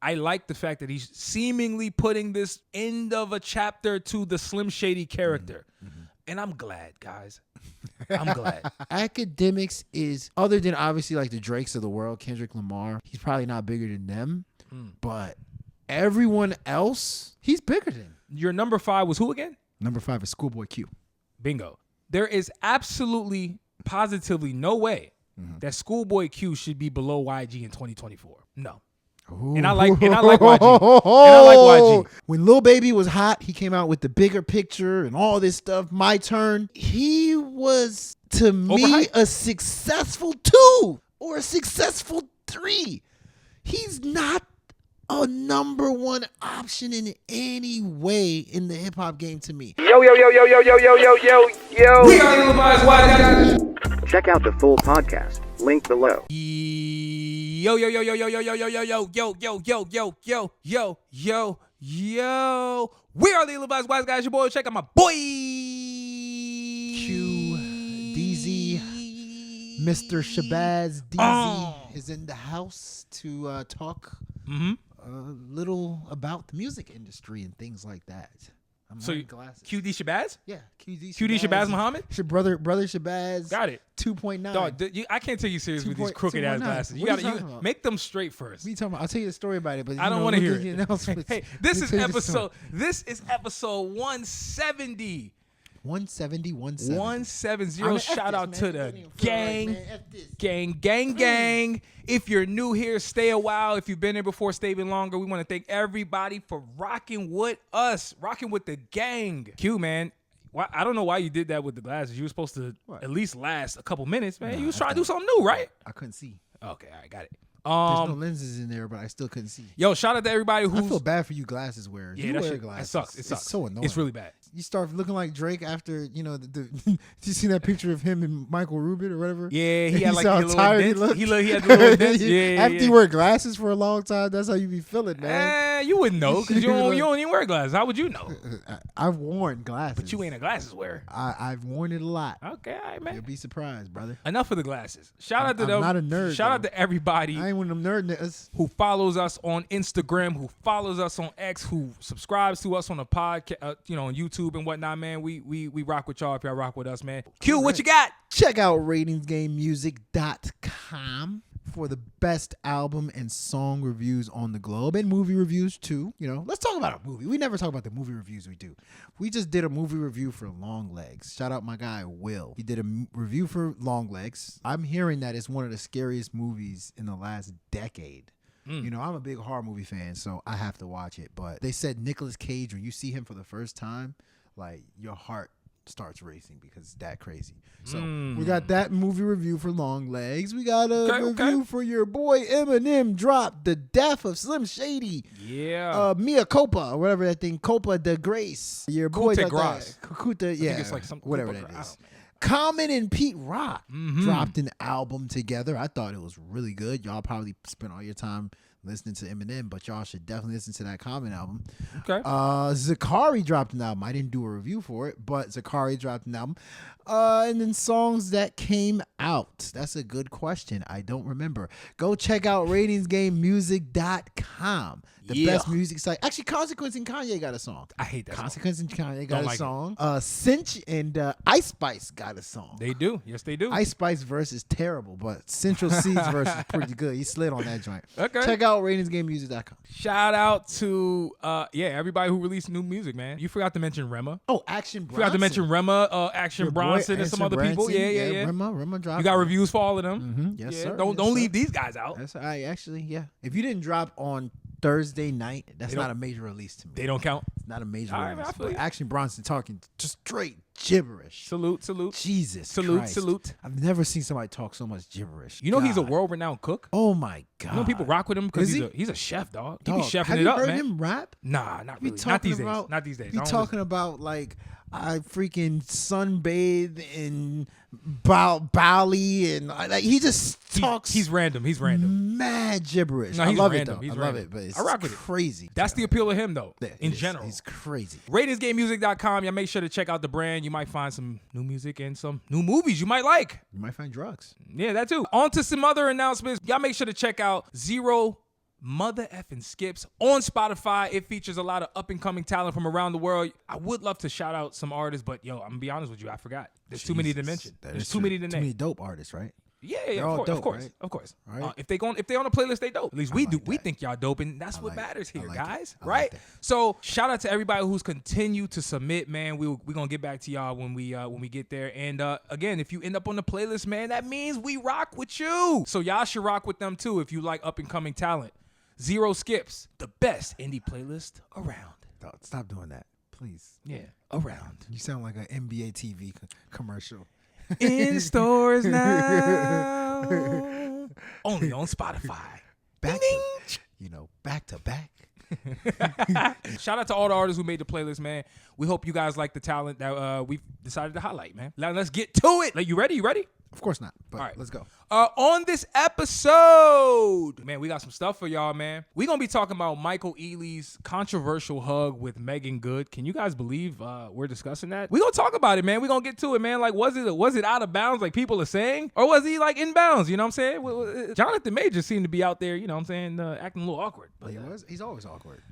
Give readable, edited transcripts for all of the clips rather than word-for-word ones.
I like the fact that he's seemingly putting this end of a chapter to the Slim Shady character. Mm-hmm. And I'm glad, guys. I'm glad. Akademiks is, other than obviously like the Drakes of the world, Kendrick Lamar, he's probably not bigger than them. But everyone else, he's bigger than. Your number 5 was who again? Number 5 is Schoolboy Q. Bingo. There is absolutely, positively no way that Schoolboy Q should be below YG in 2024. No. Ooh. And I like YG. And I like YG. When Lil Baby was hot, he came out with the bigger picture and all this stuff. My Turn. He was, to me, a successful 2 or a successful 3. He's not a number 1 option in any way in the hip hop game to me. Yo. We are the Levi's Wise Guys. Check out the full podcast. Link below. Yo. We are the Levi's Wise Guys. Your boy. Check out my boy. Q, DZ, Mr. Shabazz DZ is in the house to talk a little about the music industry and things like that. I'm wearing glasses. QD Shabazz? Yeah, QD Shabazz Muhammad? Brother Shabazz. Got it. 2.9. Dog, I can't take you serious with these crooked ass glasses. You gotta make them straight first. What are you talking about? I'll tell you the story about it, but I don't want to hear it. Hey, this is episode 170. 170. Shout out to the gang. Gang. If you're new here, stay a while. If you've been here before, stay even longer. We want to thank everybody for rocking with us, rocking with the gang. Q, man. I don't know why you did that with the glasses. You were supposed to at least last a couple minutes, man. You was trying to do something new, right? I couldn't see. Okay, all right, got it. There's no lenses in there, but I still couldn't see. Yo, shout out to everybody who. I feel bad for you glasses wearers. Yeah, you wear shit, glasses. It sucks. It's so annoying. It's really bad. You start looking like Drake after, you know, did you see that picture of him and Michael Rubin or whatever? Yeah, he had like a little tired dents. He had the little dents. Yeah, after you wear glasses for a long time, that's how you be feeling, man. You wouldn't know because you don't even wear glasses. How would you know? I've worn glasses. But you ain't a glasses wearer. I've worn it a lot. Okay, all right, man. You'll be surprised, brother. Enough of the glasses. Shout out to them. I'm not a nerd. Shout out to everybody. I ain't one of them nerd niggas who follows us on Instagram, who follows us on X, who subscribes to us on the podcast, on YouTube and whatnot, man. We rock with y'all if y'all rock with us, man. Q, what you got? Check out ratingsgamemusic.com for the best album and song reviews on the globe and movie reviews too. You know, let's talk about a movie. We never talk about the movie reviews we do. We just did a movie review for Longlegs. Shout out my guy Will. He did a review for Longlegs. I'm hearing that it's one of the scariest movies in the last decade. You know, I'm a big horror movie fan, so I have to watch it. But they said Nicolas Cage, when you see him for the first time, like your heart starts racing because it's that crazy. So we got that movie review for Longlegs. We got a review for your boy Eminem dropped The Death of Slim Shady. Yeah. Mia Copa, or whatever that thing, Copa de Grace. Your boy got Gras. that. Kuta, yeah. I think it's like something whatever that is. Common and Pete Rock dropped an album together. I thought it was really good. Y'all probably spent all your time listening to Eminem, but y'all should definitely listen to that Common album. Okay. Zakari dropped an album. I didn't do a review for it, but Zakari dropped an album. And then songs that came out. That's a good question. I don't remember. Go check out ratingsgamemusic.com. The best music site. Actually, Consequence and Kanye got a song. I hate that Consequence song. and Kanye got a song. Cinch and Ice Spice got a song. They do. Yes, they do. Ice Spice verse is terrible, but Central Cee's verse is pretty good. He slid on that joint. Okay. Check out ratingsgamemusic.com. Shout out to everybody who released new music, man. You forgot to mention Rema. Oh, Action Bronson. Forgot to mention Rema, Action Bronson, and some other people. Yeah. Rema dropped. You got reviews for all of them. Mm-hmm. Yes, sir. Don't leave these guys out. That's actually, yeah. If you didn't drop on Thursday night, that's not a major release to me. They don't count. It's not a major release. Right, but Action Bronson talking just straight gibberish. Salute. Jesus Christ. Salute. I've never seen somebody talk so much gibberish. You know he's a world-renowned cook? Oh my God. You know people rock with him because he's a chef, dog. He be chefing have it you up, heard man. him rap? Nah, not really. Not these days. Not these days. He talking about like I freaking sunbathe in Bali and like he just talks. He's random. Mad gibberish. No, I love random. it though. He's I love it, but it's I rock with crazy. That's the appeal of him though. Yeah, in general, he's crazy. Ratingsgamemusic.com. Y'all make sure to check out the brand. You might find some new music and some new movies you might like. You might find drugs. Yeah, that too. On to some other announcements. Y'all make sure to check out Zero mother effing skips on Spotify. It features a lot of up and coming talent from around the world. I would love to shout out some artists, but yo, I'm gonna be honest with you, I forgot. There's too many to mention. There's too many to name. Too many dope artists, right? Yeah, all dope, of course, right? of course. All right. If they on a playlist, they dope. At least we do. that. We think y'all dope, and that's what matters here, like guys. I like Right? that. So shout out to everybody who's continued to submit, man. We're gonna get back to y'all when we get there. And again, if you end up on the playlist, man, that means we rock with you. So y'all should rock with them too if you like up and coming talent. Zero Skips, the best indie playlist around. Stop doing that, please. Yeah, around. You sound like an NBA TV commercial. In stores now. Only on Spotify. Back to back. Shout out to all the artists who made the playlist, man. We hope you guys like the talent that we've decided to highlight, man. Now let's get to it. Like, you ready? Of course not, but All right. let's go. On this episode, man, we got some stuff for y'all, man. We're going to be talking about Michael Ealy's controversial hug with Meagan Good. Can you guys believe we're discussing that? We're going to talk about it, man. We're going to get to it, man. Like, was it out of bounds like people are saying? Or was he, like, in bounds? You know what I'm saying? Jonathon Majors seemed to be out there, you know what I'm saying, acting a little awkward. But He's always awkward.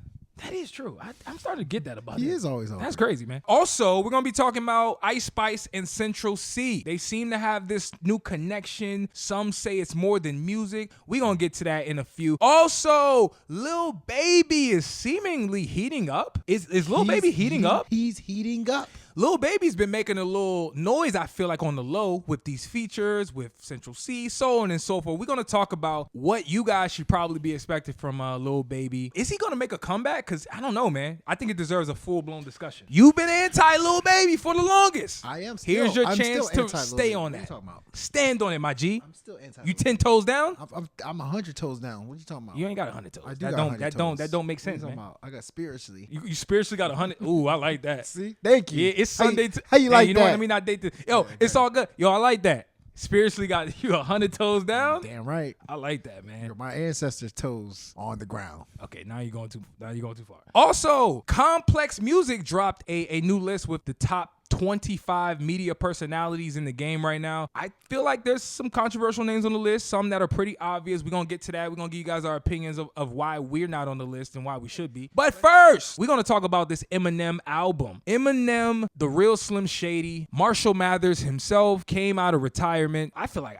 that is true. I'm starting to get that about him. He is always awkward. That's crazy, man. Also, we're going to be talking about Spice and Central Cee. They seem to have this new connection. Some say it's more than music. We're going to get to that in a few. Also, Lil Baby is seemingly heating up. Is Lil Baby heating up? He's heating up. Lil Baby's been making a little noise, I feel like, on the low with these features, with Central Cee, so on and so forth. We're going to talk about what you guys should probably be expecting from Lil Baby. Is he going to make a comeback? Because I don't know, man. I think it deserves a full-blown discussion. You've been anti-Lil Baby for the longest. I am still. Here's your I'm chance still to anti-Lil stay Baby. on What that. are you talking about? Stand on it, my G. I'm still anti. You 10 toes down? I'm 100 toes down. What are you talking about? You ain't got 100 toes. I do that got don't 100 that don't toes. that don't make What are you sense, talking man. about? I got spiritually. You spiritually got 100. Ooh, I like that. See? Thank you. Yeah, it's Sunday. How you like you that? know what I mean? I date this. Yo, it's all good. Yo, I like that. Spiritually got you 100 toes down. Damn right. I like that, man. My ancestors' toes on the ground. Okay, now you're going too far. Also, Complex Music dropped a new list with the top 25 media personalities in the game right now. I feel like there's some controversial names on the list, some that are pretty obvious. We're going to get to that. We're going to give you guys our opinions of why we're not on the list and why we should be. But first, we're going to talk about this Eminem album. Eminem, the real Slim Shady, Marshall Mathers himself came out of retirement. I feel like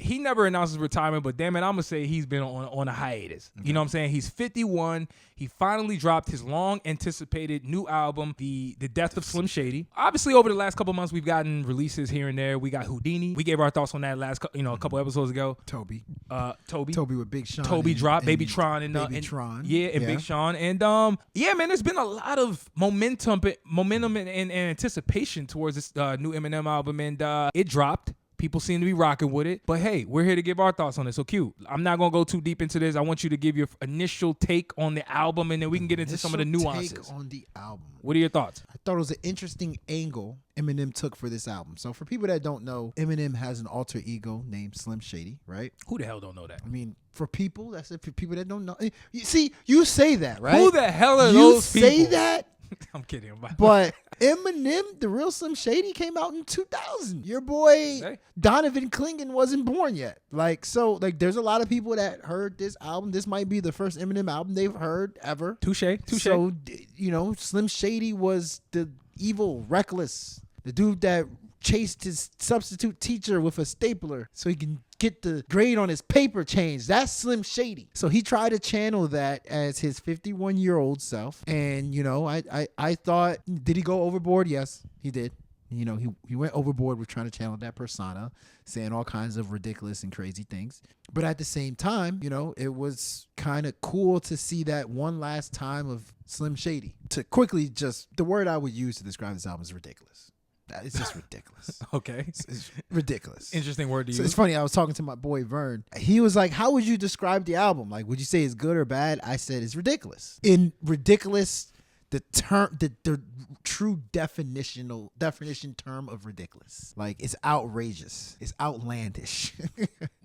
he never announced his retirement, but damn it, I'm going to say he's been on a hiatus. Okay. You know what I'm saying? He's 51. He finally dropped his long-anticipated new album, The Death of Slim Shady. Obviously, over the last couple months, we've gotten releases here and there. We got Houdini. We gave our thoughts on that a couple episodes ago. Toby with Big Sean. Toby dropped Baby Tron and Tron. Yeah, and Big Sean. And yeah, man, there's been a lot of momentum and anticipation towards this new Eminem album, and it dropped. People seem to be rocking with it. But hey, we're here to give our thoughts on it. So Q, I'm not going to go too deep into this. I want you to give your initial take on the album, and then we can get into some of the nuances. Take on the album. What are your thoughts? I thought it was an interesting angle Eminem took for this album. So for people that don't know, Eminem has an alter ego named Slim Shady, right? Who the hell don't know that? I mean, for people, that's it. For people that don't know. You see, you say that, right? Who the hell are those people? You say that? I'm kidding. But Eminem, the real Slim Shady, came out in 2000. Your boy Donovan Clingan wasn't born yet. There's a lot of people that heard this album. This might be the first Eminem album they've heard ever. Touche. So, Slim Shady was the evil, reckless, the dude that chased his substitute teacher with a stapler so he can get the grade on his paper changed. That's Slim Shady. So he tried to channel that as his 51-year-old self. And, I thought, did he go overboard? Yes, he did. He went overboard with trying to channel that persona, saying all kinds of ridiculous and crazy things. But at the same time, it was kind of cool to see that one last time of Slim Shady. To quickly the word I would use to describe this album is ridiculous. It's just ridiculous. Okay. It's ridiculous. Interesting word to use. So it's funny. I was talking to my boy Vern. He was like, how would you describe the album? Like, would you say it's good or bad? I said it's ridiculous. In ridiculous, the true definition term of ridiculous. Like, it's outrageous. It's outlandish.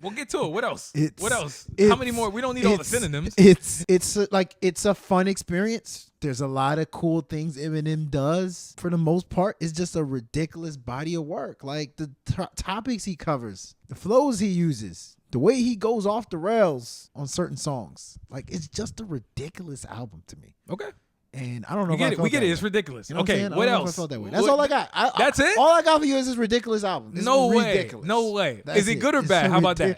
We'll get to it. What else? What else? How How many more? We don't need all the synonyms. It's a fun experience. There's a lot of cool things Eminem does. For the most part, it's just a ridiculous body of work. Like the topics he covers, the flows he uses, the way he goes off the rails on certain songs, like it's just a ridiculous album to me. Okay. And I don't know. We get it. It's ridiculous. You know okay. What else? I felt that way. That's all I got. That's it. All I got for you is this ridiculous album. It's ridiculous. No way. That's Is it good or bad? How about that?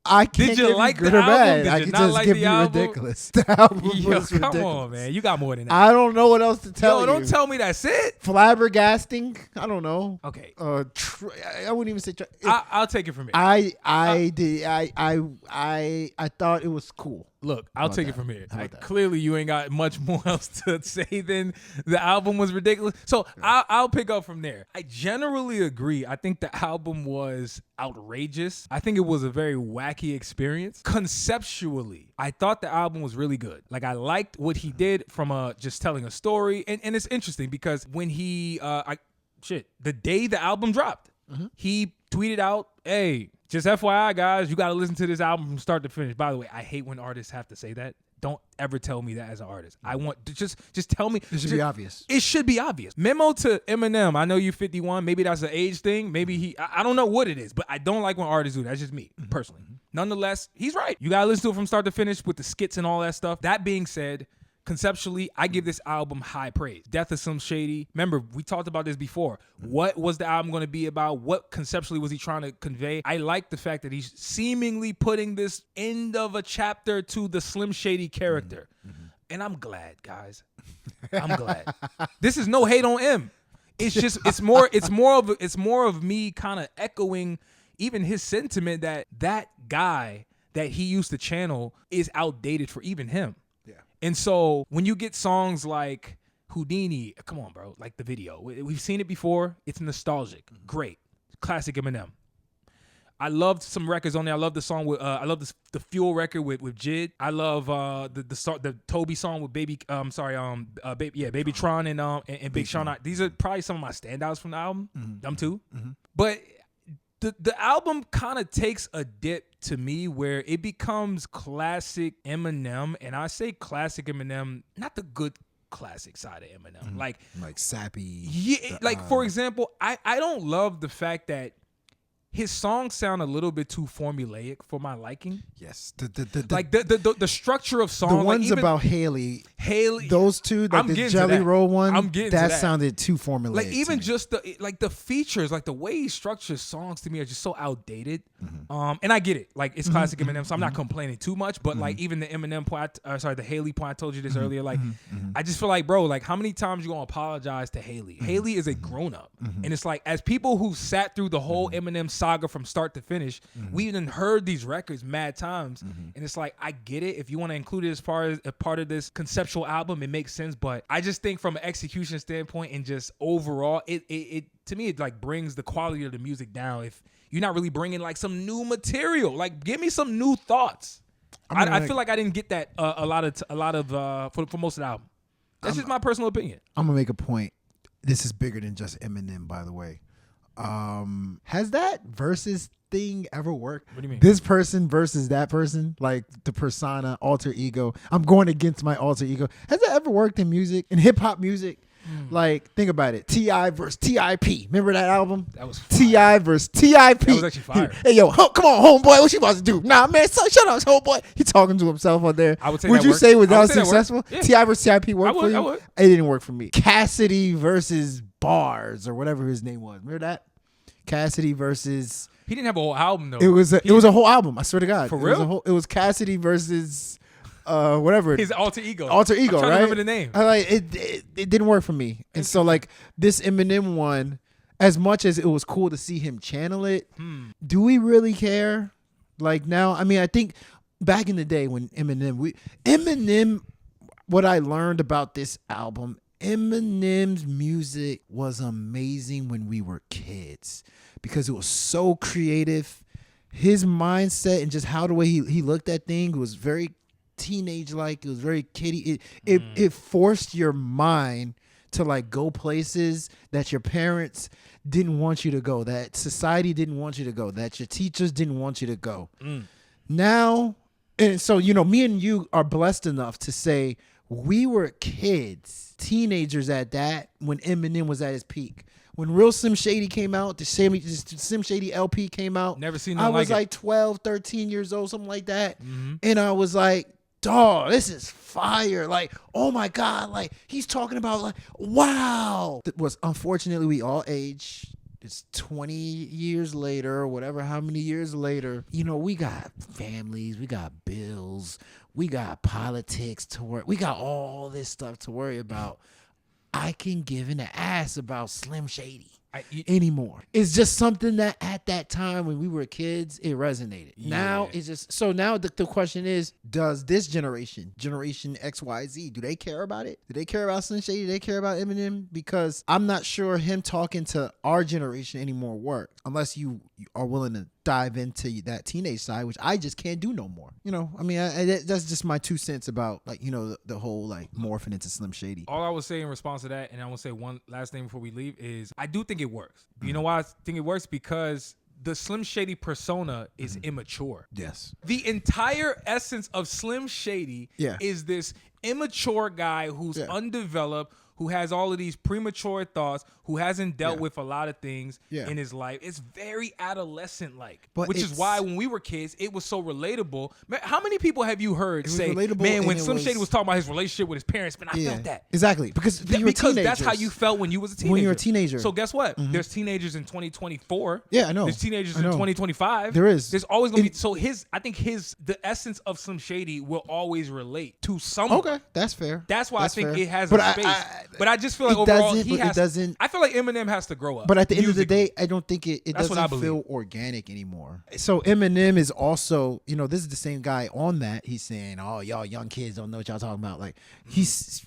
I can't. Did you like good the or album? bad. Did I you can not just like give the you album? ridiculous. The album Yo, was come ridiculous. on, man. You got more than that. I don't know what else to tell you. Don't tell me that's it. Flabbergasting. I don't know. Okay. I wouldn't even say. I'll take it from here. I thought it was cool. Look, I'll take it from here. That? Clearly, you ain't got much more else to say than the album was ridiculous. So I'll pick up from there. I generally agree. I think the album was outrageous. I think it was a very wacky experience. Conceptually, I thought the album was really good. Like, I liked what he did from just telling a story. And it's interesting because when he, the day the album dropped, he tweeted out, hey, just FYI, guys, you got to listen to this album from start to finish. By the way, I hate when artists have to say that. Don't ever tell me that as an artist. I want to just tell me. It should be obvious. It should be obvious. Memo to Eminem. I know you're 51. Maybe that's an age thing. Maybe I don't know what it is, but I don't like when artists do that. That's just me, personally. Nonetheless, he's right. You got to listen to it from start to finish with the skits and all that stuff. That being said, conceptually, I give this album high praise. Death of Slim Shady. Remember, we talked about this before. What was the album going to be about? What conceptually was he trying to convey? I like the fact that he's seemingly putting this end of a chapter to the Slim Shady character. And I'm glad, guys. I'm glad. This is no hate on M. It's just it's more of me kind of echoing even his sentiment that guy that he used to channel is outdated for even him. And so when you get songs like Houdini, come on, bro, like the video. We've seen it before. It's nostalgic. Great. Classic Eminem. I loved some records on there. I love the song with I love the Fuel record with Jid. I love the Toby song with Baby Baby Tron and Big Sean. These are probably some of my standouts from the album. Them too. But the album kind of takes a dip to me where it becomes classic Eminem, and I say classic Eminem, not the good classic side of Eminem, like sappy. Yeah, for example, I don't love the fact that his songs sound a little bit too formulaic for my liking. Yes, the structure of songs. The ones about Haley, those two, like the Jelly Roll one, that sounded too formulaic. Like even just the features, like the way he structures songs to me are just so outdated. And I get it, like it's classic Eminem, so I'm not complaining too much. But like even the Eminem point, the Haley point, I told you this earlier. Like I just feel like, bro, like how many times you gonna apologize to Haley? Haley is a grown up, and it's like as people who sat through the whole Eminem saga from start to finish, we even heard these records mad times, and it's like I get it. If you want to include it as far as a part of this conceptual album, it makes sense. But I just think from an execution standpoint and just overall, it to me it like brings the quality of the music down. If you're not really bringing like some new material, like give me some new thoughts. I feel like I didn't get that a lot of for most of the album. That's just my personal opinion. I'm gonna make a point. This is bigger than just Eminem, by the way. Has that versus thing ever worked? What do you mean? This person versus that person, like the persona, alter ego. I'm going against my alter ego. Has that ever worked in music, in hip hop music? Like, think about it. T.I. versus T.I.P. Remember that album? That was fire. T.I. versus T.I.P. That was actually fire. Hey, yo, come on, homeboy. What you about to do? Nah, man, shut up, homeboy. He talking to himself out there. I would say would that you worked. say was I that would say that successful? worked. Yeah. T.I. versus T.I.P. worked for you? I would. It didn't work for me. Cassidy versus Bars or whatever his name was. Remember that? Cassidy versus... He didn't have a whole album, though. It was a whole album. I swear to God. For real? It was Cassidy versus... whatever. His alter ego. Alter ego, I'm trying right? to remember the name. I like it didn't work for me. And so like this Eminem one, as much as it was cool to see him channel it, do we really care? Like now, I mean, I think back in the day when Eminem, what I learned about this album, Eminem's music was amazing when we were kids because it was so creative. His mindset and just how the way he looked at things was very teenage like. It was very kiddie. It forced your mind to like go places that your parents didn't want you to go, that society didn't want you to go, that your teachers didn't want you to go. Now, and so me and you are blessed enough to say we were kids, teenagers at that when Eminem was at his peak. When Real Slim Shady came out, the Slim Shady LP came out. Never seen I nothing was like like 12, 13 years old, something like that. And I was like, dog, this is fire. Like, oh my God, like he's talking about like, wow. It was unfortunately we all age. It's 20 years later, or whatever, how many years later, you know, we got families, we got bills, we got politics to work, we got all this stuff to worry about. I can give an ass about Slim Shady anymore. It's just something that at that time when we were kids, it resonated. Yeah. Now it's just, so now the question is, does this generation XYZ, do they care about it? Do they care about Slim Shady? Do they care about Eminem? Because I'm not sure him talking to our generation anymore work, unless you are willing to dive into that teenage side, which I just can't do no more. You know, I mean, that's just my 2 cents about, like, you know, the whole like morphing into Slim Shady. All I would say in response to that, and I will say one last thing before we leave, is I do think it works. You know why I think it works? Because the Slim Shady persona is immature. Yes. The entire essence of Slim Shady is this immature guy who's undeveloped, who has all of these premature thoughts, who hasn't dealt with a lot of things in his life. It's very adolescent-like, which is why when we were kids, it was so relatable. Man, how many people have you heard say, man, when Slim Shady was talking about his relationship with his parents, man, I felt that. Exactly. Because that's how you felt when you was a teenager. When you were a teenager. So guess what? There's teenagers in 2024. Yeah, I know. There's teenagers in 2025. There is. There's always going to be. So I think the essence of Slim Shady will always relate to someone. Okay, that's fair. That's why I think fair. it has a space. But I just feel like overall he has. I feel like Eminem has to grow up. But at the end of the day, I don't think it doesn't feel organic anymore. So Eminem is also, you know, this is the same guy on that. He's saying, "Oh, y'all young kids don't know what y'all talking about." Like he's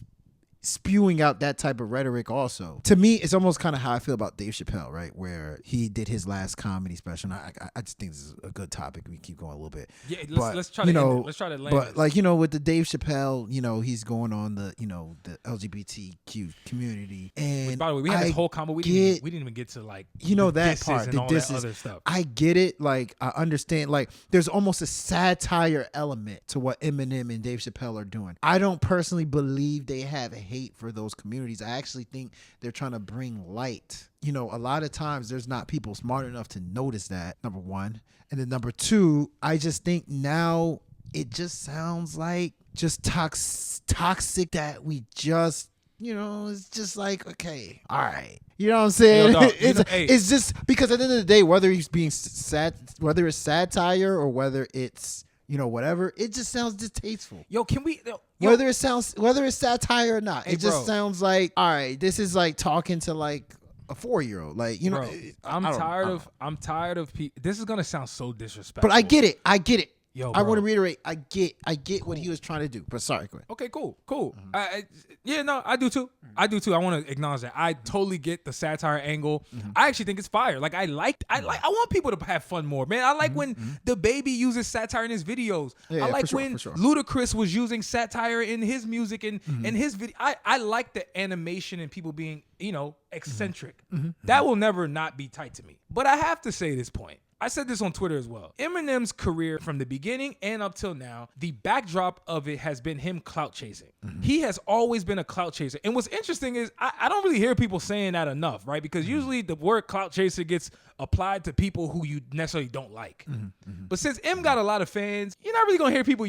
spewing out that type of rhetoric also. To me, it's almost kind of how I feel about Dave Chappelle, right? Where he did his last comedy special. And I just think this is a good topic. We keep going a little bit. Yeah, let's try to end it. Let's try to land But this. like, you know, with the Dave Chappelle, you know, he's going on the, you know, the LGBTQ community. And which, by the way, we had this whole combo. We didn't even get to like, you know, that part, and all that other stuff. I get it. Like, I understand. Like, there's almost a satire element to what Eminem and Dave Chappelle are doing. I don't personally believe they have hate for those communities. I actually think they're trying to bring light. You know, a lot of times there's not people smart enough to notice that, number one. And then number two, I just think now it just sounds like just toxic that we just, you know, it's just like, okay, all right. You know what I'm saying? Yo, dog, it's just because at the end of the day, whether he's being sad, whether it's satire or whether it's, you know, whatever, it just sounds distasteful. Yo, can we... whether it's satire or not, it just sounds like, all right, this is like talking to like a 4-year-old. Like, you know, I'm tired of people. This is gonna sound so disrespectful. But I get it. Yo, I want to reiterate, I get what he was trying to do. But sorry, go ahead. Okay, cool. I do too. I want to acknowledge that. I totally get the satire angle. I actually think it's fire. Like I want people to have fun more, man. I like when the Baby uses satire in his videos. Yeah, I like for when sure. Ludacris was using satire in his music and his video. I like the animation and people being, you know, eccentric. That will never not be tight to me. But I have to say this point. I said this on Twitter as well. Eminem's career from the beginning and up till now, the backdrop of it has been him clout chasing. He has always been a clout chaser. And what's interesting is I don't really hear people saying that enough, right? Because usually the word clout chaser gets applied to people who you necessarily don't like. But since M got a lot of fans, you're not really going to hear people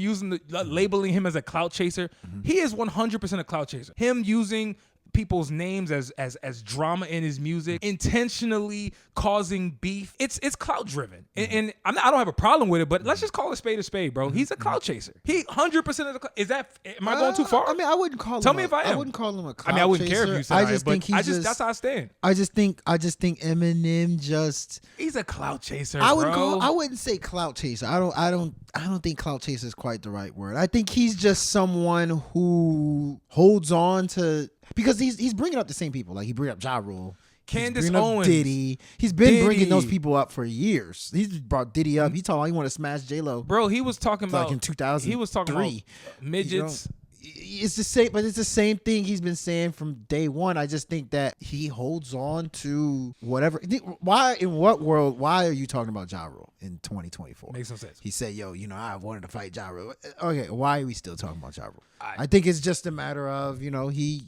labeling him as a clout chaser. He is 100% a clout chaser. Him using people's names as drama in his music, intentionally causing beef. It's clout driven, and I don't have a problem with it. But let's just call a spade, bro. He's a clout chaser. He 100% of the. Is that? Am I going too far? I mean, I wouldn't call. Tell me if I am. I wouldn't call him a clout chaser. I mean, I wouldn't care if you said I just think that's how I stand. I just think Eminem just. He's a clout chaser. I wouldn't say clout chaser. I don't think clout chaser is quite the right word. I think he's just someone who holds on to. Because he's bringing up the same people. Like, he bring up Ja Rule. Candace Owens. Diddy. He's been bringing those people up for years. He's brought Diddy up. He told he wanted to smash J-Lo. Bro, he was talking about... Like in 2003. He was talking about midgets. it's the same, but it's the same thing he's been saying from day one. I just think that he holds on to whatever. Why, in what world, why are you talking about Ja Rule in 2024? Makes no sense. He said, yo, I wanted to fight Ja Rule. Okay, why are we still talking about Ja Rule? I think it's just a matter of, he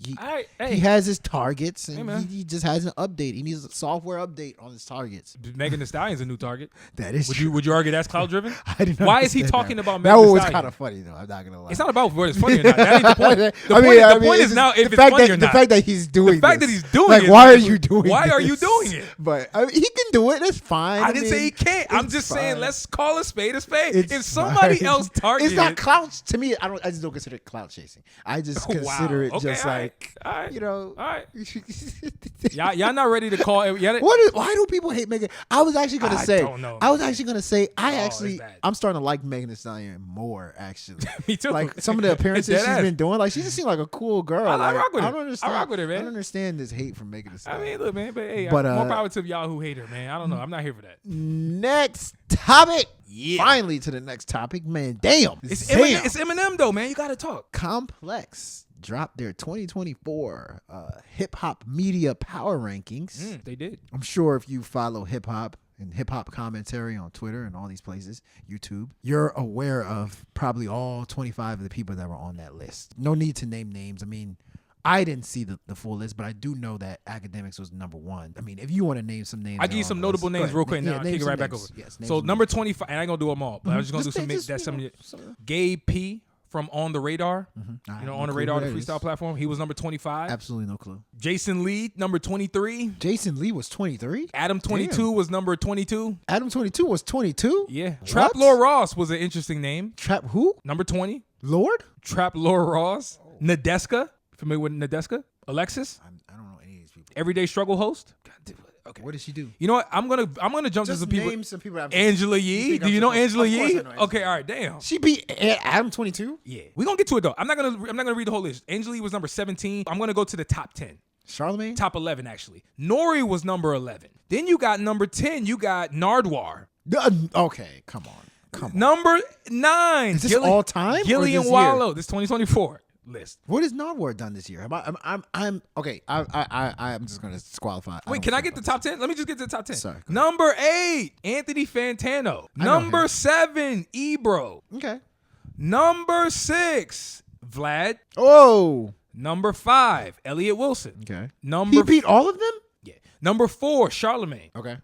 has his targets, and he just has an update. He needs a software update on his targets. Megan Thee Stallion's a new target. That is true. Would you argue that's cloud driven? I didn't. Why is he talking about that? Megan Thee That was Stallion? kind of funny though. I'm not gonna lie. It's not about whether it's funny or not. That ain't the point. The point is now if it's funny or not. The fact that he's doing the fact that he's doing like, it. why are you doing Why this? are you doing it? But he can do it. That's fine. I didn't say he can't. I'm just saying let's call a spade a spade. It's if somebody fine. else targets, it's not clout to me. I just don't consider it clout chasing. I just consider it just all like all right. y'all not ready to call. Why do people hate Megan? I was actually gonna say. Don't know, I was actually gonna say. I'm starting to like Megan Thee Stallion more. Actually, me too. Like some of the appearances she's been doing. Like she just seemed like a cool girl. I rock with her. I don't understand. I rock with her, man. I don't understand this hate from Megan Thee Stallion. I mean, look, man, but hey, but, more power to y'all who hate her, man. I don't know. I'm not here for that. Next topic. Yeah. Finally to the next topic, man. Damn. It's Eminem though, man. You gotta talk. Complex dropped their 2024 hip hop media power rankings. They did. I'm sure if you follow hip hop and hip hop commentary on Twitter and all these places, YouTube, you're aware of probably all 25 of the people that were on that list. No need to name names. I mean, I didn't see the full list, but I do know that Akademiks was number one. I mean, if you want to name some names, I'll give you some notable names real quick, and then I'll kick it right back over. Yes, so number 25, and I ain't gonna do them all, but I'm just gonna do some. Gabe P from On the Radar, On the Radar, the freestyle platform. He was number 25. Absolutely no clue. Jason Lee, number 23. Jason Lee was 23. Adam 22 was number 22. Adam 22 was 22. Yeah. Trap Lord Ross was an interesting name. Trap who? Number 20. Lord. Trap Lord Ross. Nadeska. Familiar with Nadeska? Alexis? I don't know any of these people. Everyday Struggle host. Okay. What did she do? You know what? I'm gonna jump to some people. Name some people. Angela Yee. Do you know Angela Yee? Okay, all right. Damn. She beat Adam 22. Yeah. We're gonna get to it though. I'm not gonna read the whole list. Angela Yee was number 17. I'm gonna go to the top 10. Charlamagne? Top 11 actually. Nori was number 11. Then you got number 10. You got Nardwar. Okay, come on. Number 9. Is this all time? Gillian Wallow. This 2024 list. What has Nardwar done this year? I'm okay. I'm just gonna disqualify. Wait, can I get the top 10? Let me just get to the top 10. Sorry. Number 8, Anthony Fantano. Number 7, Ebro. Okay. Number 6, Vlad. Oh. Number 5, Elliott Wilson. Okay. He beat all of them? Yeah. Number 4, Charlamagne. Okay.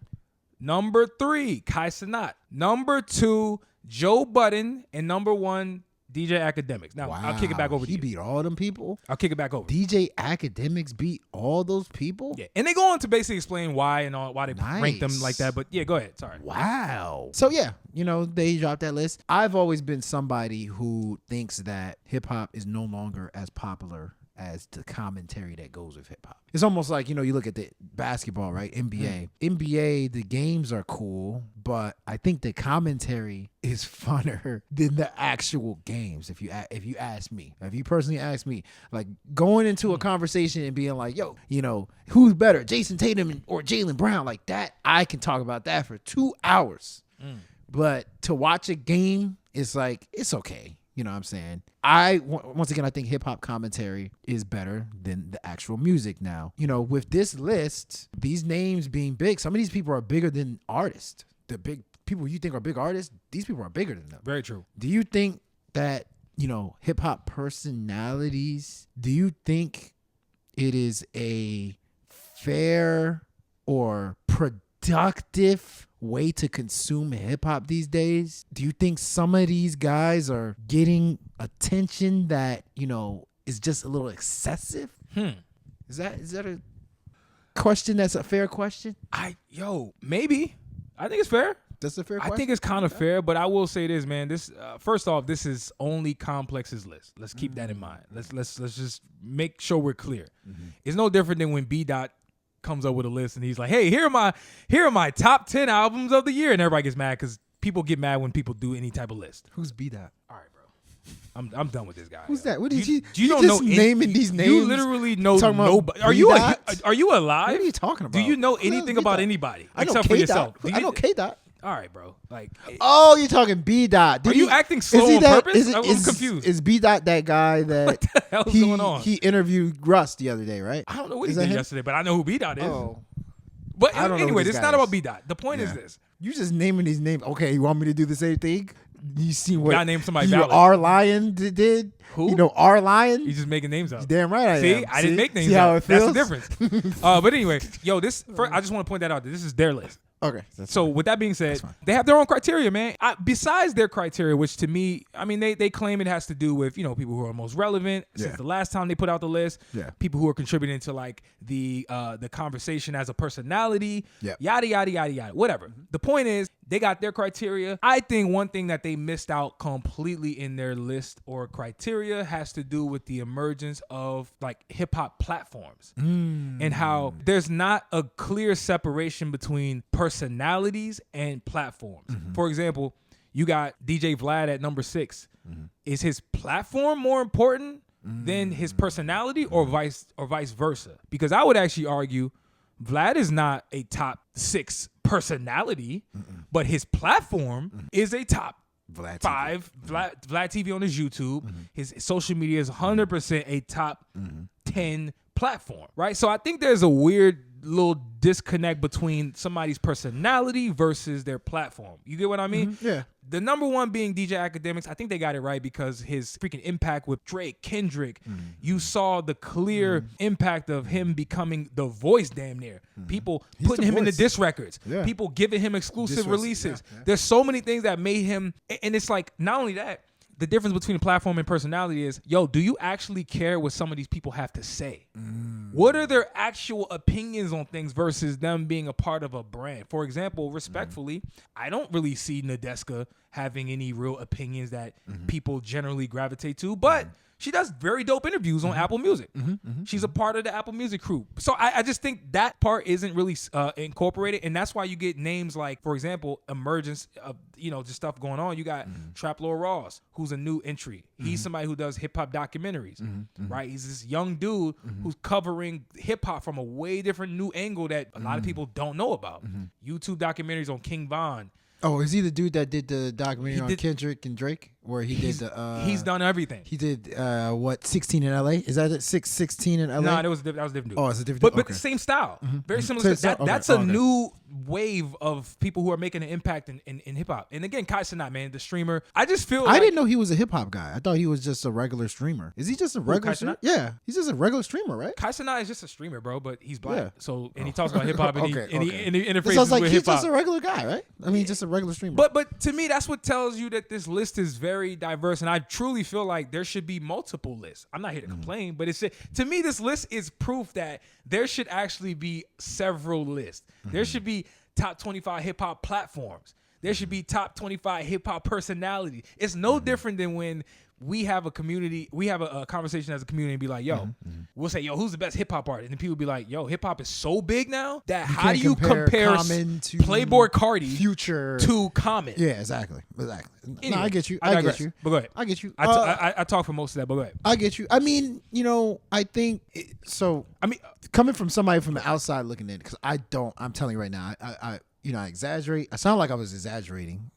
Number 3, Cenat. Number 2, Joe Budden. And number 1, DJ Akademiks. Now, wow. I'll kick it back over to you. He beat all them people? I'll kick it back over. DJ Akademiks beat all those people? Yeah. And they go on to basically explain why and why they rank them like that. But yeah, go ahead. Sorry. Wow. So yeah, they dropped that list. I've always been somebody who thinks that hip hop is no longer as popular as the commentary that goes with hip hop. It's almost like, you look at the basketball, right? NBA. NBA, the games are cool, but I think the commentary is funner than the actual games. If you ask me, if you personally ask me, like going into a conversation and being like, yo, who's better, Jason Tatum or Jaylen Brown? Like that, I can talk about that for 2 hours. But to watch a game, it's like, it's okay. You know what I'm saying? Once again, I think hip hop commentary is better than the actual music now. With this list, these names being big, some of these people are bigger than artists. The big people you think are big artists, these people are bigger than them. Very true. Do you think that, hip hop personalities, do you think it is a fair or productive way to consume hip hop these days? Do you think some of these guys are getting attention that, is just a little excessive? Is that a question that's a fair question? Maybe. I think it's fair. That's a fair question. I think it's kind of fair, but I will say this, man. This first off, this is only Complex's list. Let's keep that in mind. Let's just make sure we're clear. It's no different than when B. Dot comes up with a list and he's like, hey, here are my top 10 albums of the year, and everybody gets mad because people get mad when people do any type of list. Who's B. Dot? All right, bro. I'm done with this guy. Who's that? What did you don't know naming these names? You literally know nobody. Are you alive? What are you talking about? Do you know anything about anybody except for yourself? I know K. Dot. All right, bro. Like, Oh, you're talking B Dot. are you acting slow on purpose? I'm confused. Is B Dot that guy that What the hell's going on? He interviewed Russ the other day, right? I don't know what he Is that did him? yesterday, but I know who B Dot is. Oh, But I don't know who anyway, this it's guy not is. about B Dot. The point is Yeah. this. You just naming these names. Okay, you want me to do the same thing? You see what Gotta name somebody you know, valid. R Lion did? Who? You know R Lion? He's just making names up. Damn right I See, am. I didn't make names See how up. it That's feels? the difference. But anyway, yo, I just want to point that out. This is their list. Okay. So with that being said, they have their own criteria, man. Besides their criteria, which to me, I mean, they claim it has to do with, people who are most relevant since the last time they put out the list. Yeah. People who are contributing to like the conversation as a personality. Yeah. Yada yada yada yada. Whatever. The point is, they got their criteria. I think one thing that they missed out completely in their list or criteria has to do with the emergence of like hip hop platforms and how there's not a clear separation between personalities and platforms. For example, you got DJ Vlad at number 6. Is his platform more important than his personality or vice versa? Because I would actually argue Vlad is not a top 6 personality, but his platform is a top Vlad 5. Vlad TV on his YouTube. His social media is 100% a top 10 platform, right? So I think there's a weird little disconnect between somebody's personality versus their platform. You get what I mean? Yeah. The number one being DJ Akademiks. I think they got it right because his freaking impact with Drake, Kendrick, you saw the clear impact of him becoming the voice damn near. People putting him in the diss records. Yeah. People giving him exclusive releases. Yeah. There's so many things that made him, and it's like, not only that, the difference between a platform and personality is, do you actually care what some of these people have to say? What are their actual opinions on things versus them being a part of a brand? For example, respectfully, I don't really see Nadeska having any real opinions that people generally gravitate to, but she does very dope interviews on Apple Music. She's a part of the Apple Music crew. So I just think that part isn't really incorporated, and that's why you get names like, for example, emergence of, just stuff going on. You got Trap Lord Ross, who's a new entry. He's somebody who does hip-hop documentaries, right? He's this young dude who's covering hip-hop from a way different new angle that a lot of people don't know about. YouTube documentaries on King Von. Oh, is he the dude that did the documentary on Kendrick and Drake? Where he's done everything. He did 16 in LA? Is that it? 16 in LA? No, that was a different dude. Oh, it's a different But dude. the same style. Very similar. So That's a new wave of people who are making an impact in hip hop. And again, Cenat, man, the streamer. I just feel I didn't know he was a hip hop guy. I thought he was just a regular streamer. Is he just a regular streamer? Cenat? Yeah, he's just a regular streamer, right? Cenat is just a streamer, bro, but he's black. Yeah. So he talks about hip hop and he interfaces So it's like with he's hip hop. just a regular guy, right? I mean, just a regular streamer. But to me, that's what tells you that this list is very diverse, and I truly feel like there should be multiple lists. I'm not here to complain, but to me, this list is proof that there should actually be several lists. There should be top 25 hip hop platforms. There should be top 25 hip hop personality. It's no different than when we have a community, we have a conversation as a community and be like, we'll say, who's the best hip hop artist? And then people be like, hip hop is so big now that how do you compare Common to Playboy Cardi Future to Common? Yeah, exactly. Anyway, no, I get you. I digress. get you. But go ahead. I get you. I talk for most of that, but go ahead. I get you. I mean, I think coming from somebody from the outside looking in, because I'm telling you right now, I exaggerate. I sound like I was exaggerating,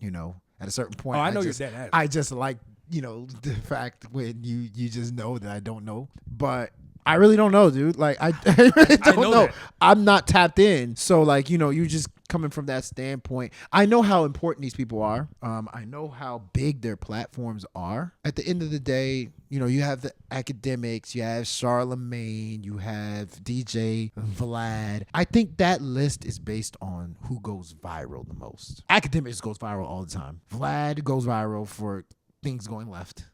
at a certain point. Oh, I know you're dead ass. I just like, the fact when you just know that I don't know, but I really don't know, dude. Like I really don't know. I'm not tapped in. So like, you just coming from that standpoint, I know how important these people are. I know how big their platforms are. At the end of the day, you have the Akademiks, you have Charlemagne, you have DJ Vlad. I think that list is based on who goes viral the most. Akademiks goes viral all the time. Vlad goes viral for things going left.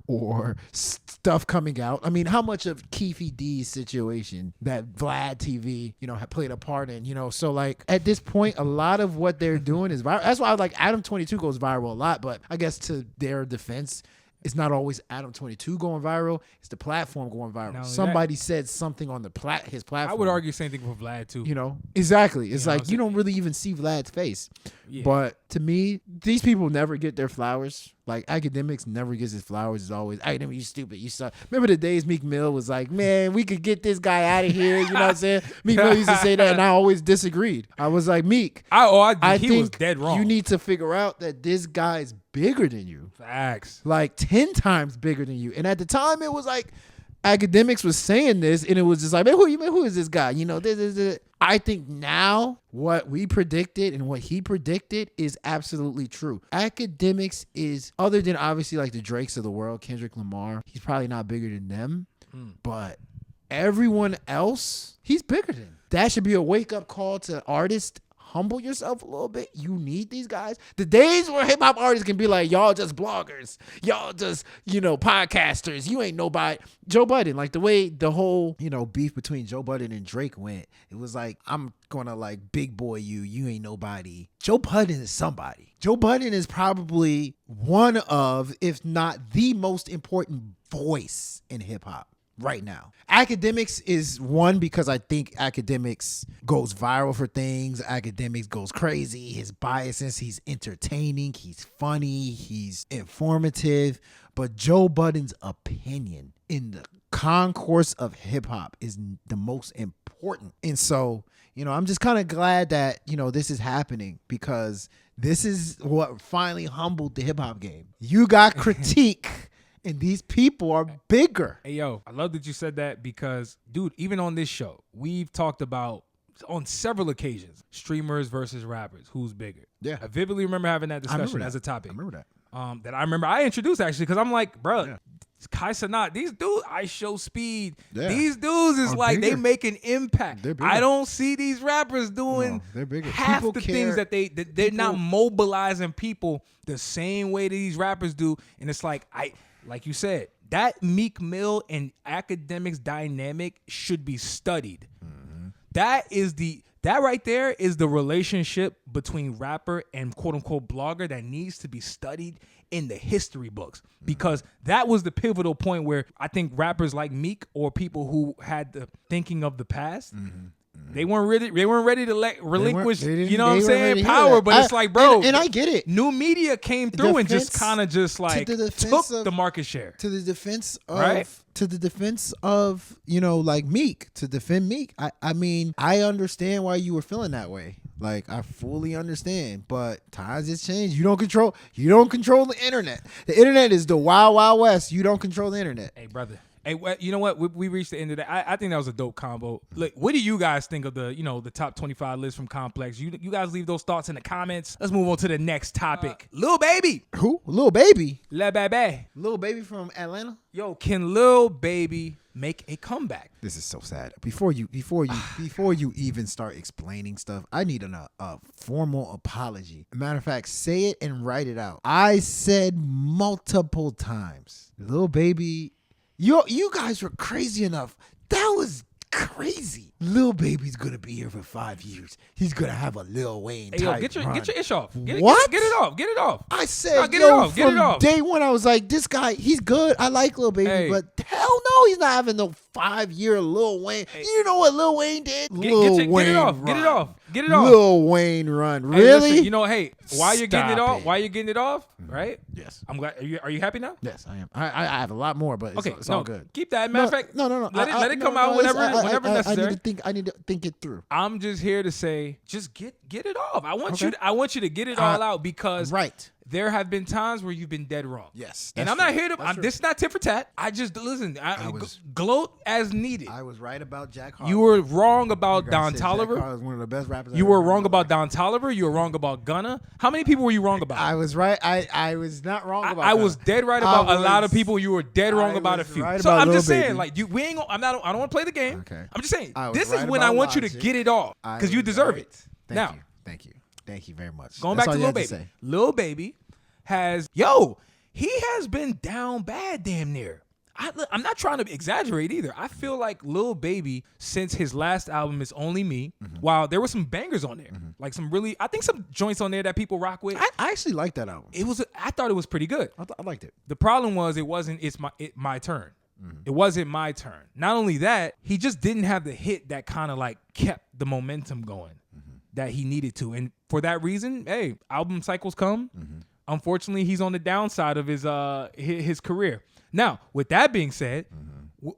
Or stuff coming out. I mean, how much of Keefy D's situation that Vlad TV, had played a part in, so like at this point, a lot of what they're doing is viral. That's why Adam 22 goes viral a lot, but I guess to their defense, It's not always Adam 22 going viral. It's the platform going viral. Not Somebody said something on the his platform. I would argue the same thing for Vlad too. You know, exactly. It's You know like what I'm you don't saying? really even see Vlad's face. Yeah. But to me, these people never get their flowers. Like Akademiks never gets his flowers. It's always, Akademiks, you stupid, you suck. Remember the days Meek Mill was like, man, we could get this guy out of here. You know what I'm saying? Meek Mill used to say that, and I always disagreed. I was like, Meek, I he think was dead wrong. You need to figure out that this guy's bigger than you. Facts. Like 10 times bigger than you. And at the time, it was like Akademiks was saying this, and it was just like, man, who is this guy? You know, this. I think now what we predicted and what he predicted is absolutely true. Akademiks is, other than obviously like the Drakes of the world, Kendrick Lamar, he's probably not bigger than them, but everyone else, he's bigger than. That should be a wake-up call to artists. Humble yourself a little bit. You need these guys. The days where hip-hop artists can be like, y'all just bloggers. Y'all just, podcasters. You ain't nobody. Joe Budden, like the way the whole, beef between Joe Budden and Drake went, it was like, I'm going to like big boy you. You ain't nobody. Joe Budden is somebody. Joe Budden is probably one of, if not the most important voice in hip-hop right now. Akademiks is one because I think Akademiks goes viral for things. Akademiks goes crazy. His biases, he's entertaining, he's funny, he's informative. But Joe Budden's opinion in the concourse of hip hop is the most important. And so, I'm just kind of glad that, this is happening because this is what finally humbled the hip hop game. You got critique. And these people are bigger. Hey, yo, I love that you said that because, dude, even on this show, we've talked about, on several occasions, streamers versus rappers. Who's bigger? Yeah. I vividly remember having that discussion as a topic. I remember that. That I remember I introduced, actually, because I'm like, bro, Cenat, these dudes, I show speed. Yeah. These dudes is like, bigger. they make an impact. They're bigger. I don't see these rappers doing they're bigger. half People the care. things that they're not mobilizing people the same way that these rappers do. And it's like, like you said, that Meek Mill and Akademiks dynamic should be studied. Mm-hmm. That right there is the relationship between rapper and quote unquote blogger that needs to be studied in the history books, because that was the pivotal point where I think rappers like Meek or people who had the thinking of the past, they weren't ready to relinquish, power. But it's like, bro, and I get it. New media came through and just kind of just like took the market share. To the defense of, right? To the defense of, like Meek, to defend Meek. I mean, I understand why you were feeling that way. Like, I fully understand, but times has changed. You don't control the internet. The internet is the wild, wild west. You don't control the internet. Hey, brother. Hey, you know what? We reached the end of that. I think that was a dope combo. Look, what do you guys think of the top 25 list from Complex? You guys leave those thoughts in the comments. Let's move on to the next topic. Lil Baby. Who? Lil Baby. Lil Baby. Lil Baby from Atlanta. Yo, can Lil Baby make a comeback? This is so sad. Before you even start explaining stuff, I need a formal apology. Matter of fact, say it and write it out. I said multiple times, Lil Baby. You guys were crazy enough. That was crazy. Lil Baby's gonna be here for 5 years. He's gonna have a Lil Wayne type run. Get your ish off. Get it off. Get it off. I said, get it off. Day one, I was like, this guy, he's good. I like Lil Baby, but hell no, he's not having no 5-year Lil Wayne. Hey. You know what Lil Wayne did? Get it off. Lil Wayne run. Hey, really? Listen, while you're getting it off, right? Yes. I'm glad. Are you happy now? Yes, I am. I have a lot more, but it's all good. Keep that. Matter of fact, no. Let it come out whenever necessary. I need to think it through. I'm just here to say, just get it off. I want you to get it all out because there have been times where you've been dead wrong. Yes. And I'm not here to. This is not tit for tat. I just listen. I gloat as needed. I was right about Jack Harlow. You were wrong about Don Toliver. Jack Harlow is one of the best rappers. You were wrong about Don Toliver. You were wrong about Gunna. How many people were you wrong about? I was right. I was not wrong about. I was dead right about a lot of people. You were dead wrong about a few. So I'm just saying, like we ain't. I don't want to play the game. Okay. I'm just saying. This is when I want you to get it off because you deserve it. Thank you very much. Going back to Lil Baby. Lil Baby he has been down bad damn near. I'm not trying to exaggerate either. I feel like Lil Baby, since his last album is Only Me, while there were some bangers on there, like I think some joints on there that people rock with. I actually like that album. I thought it was pretty good. I liked it. The problem was it's my turn. It wasn't my turn. Not only that, he just didn't have the hit that kind of like kept the momentum going that he needed to. And for that reason, hey, album cycles come. Unfortunately, he's on the downside of his career. Now, with that being said,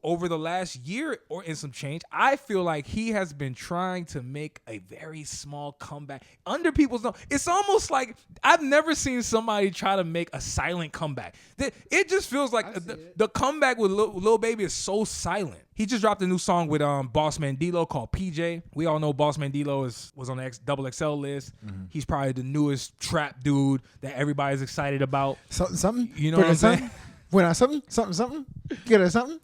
over the last year or in some change, I feel like he has been trying to make a very small comeback under people's nose. It's almost like I've never seen somebody try to make a silent comeback. It just feels like the comeback with Lil Baby is so silent. He just dropped a new song with Bossman Dlow called PJ. We all know Bossman Dlow was on the double XL list. He's probably the newest trap dude that everybody's excited about. Something. You know what I'm saying? When something. Get her something.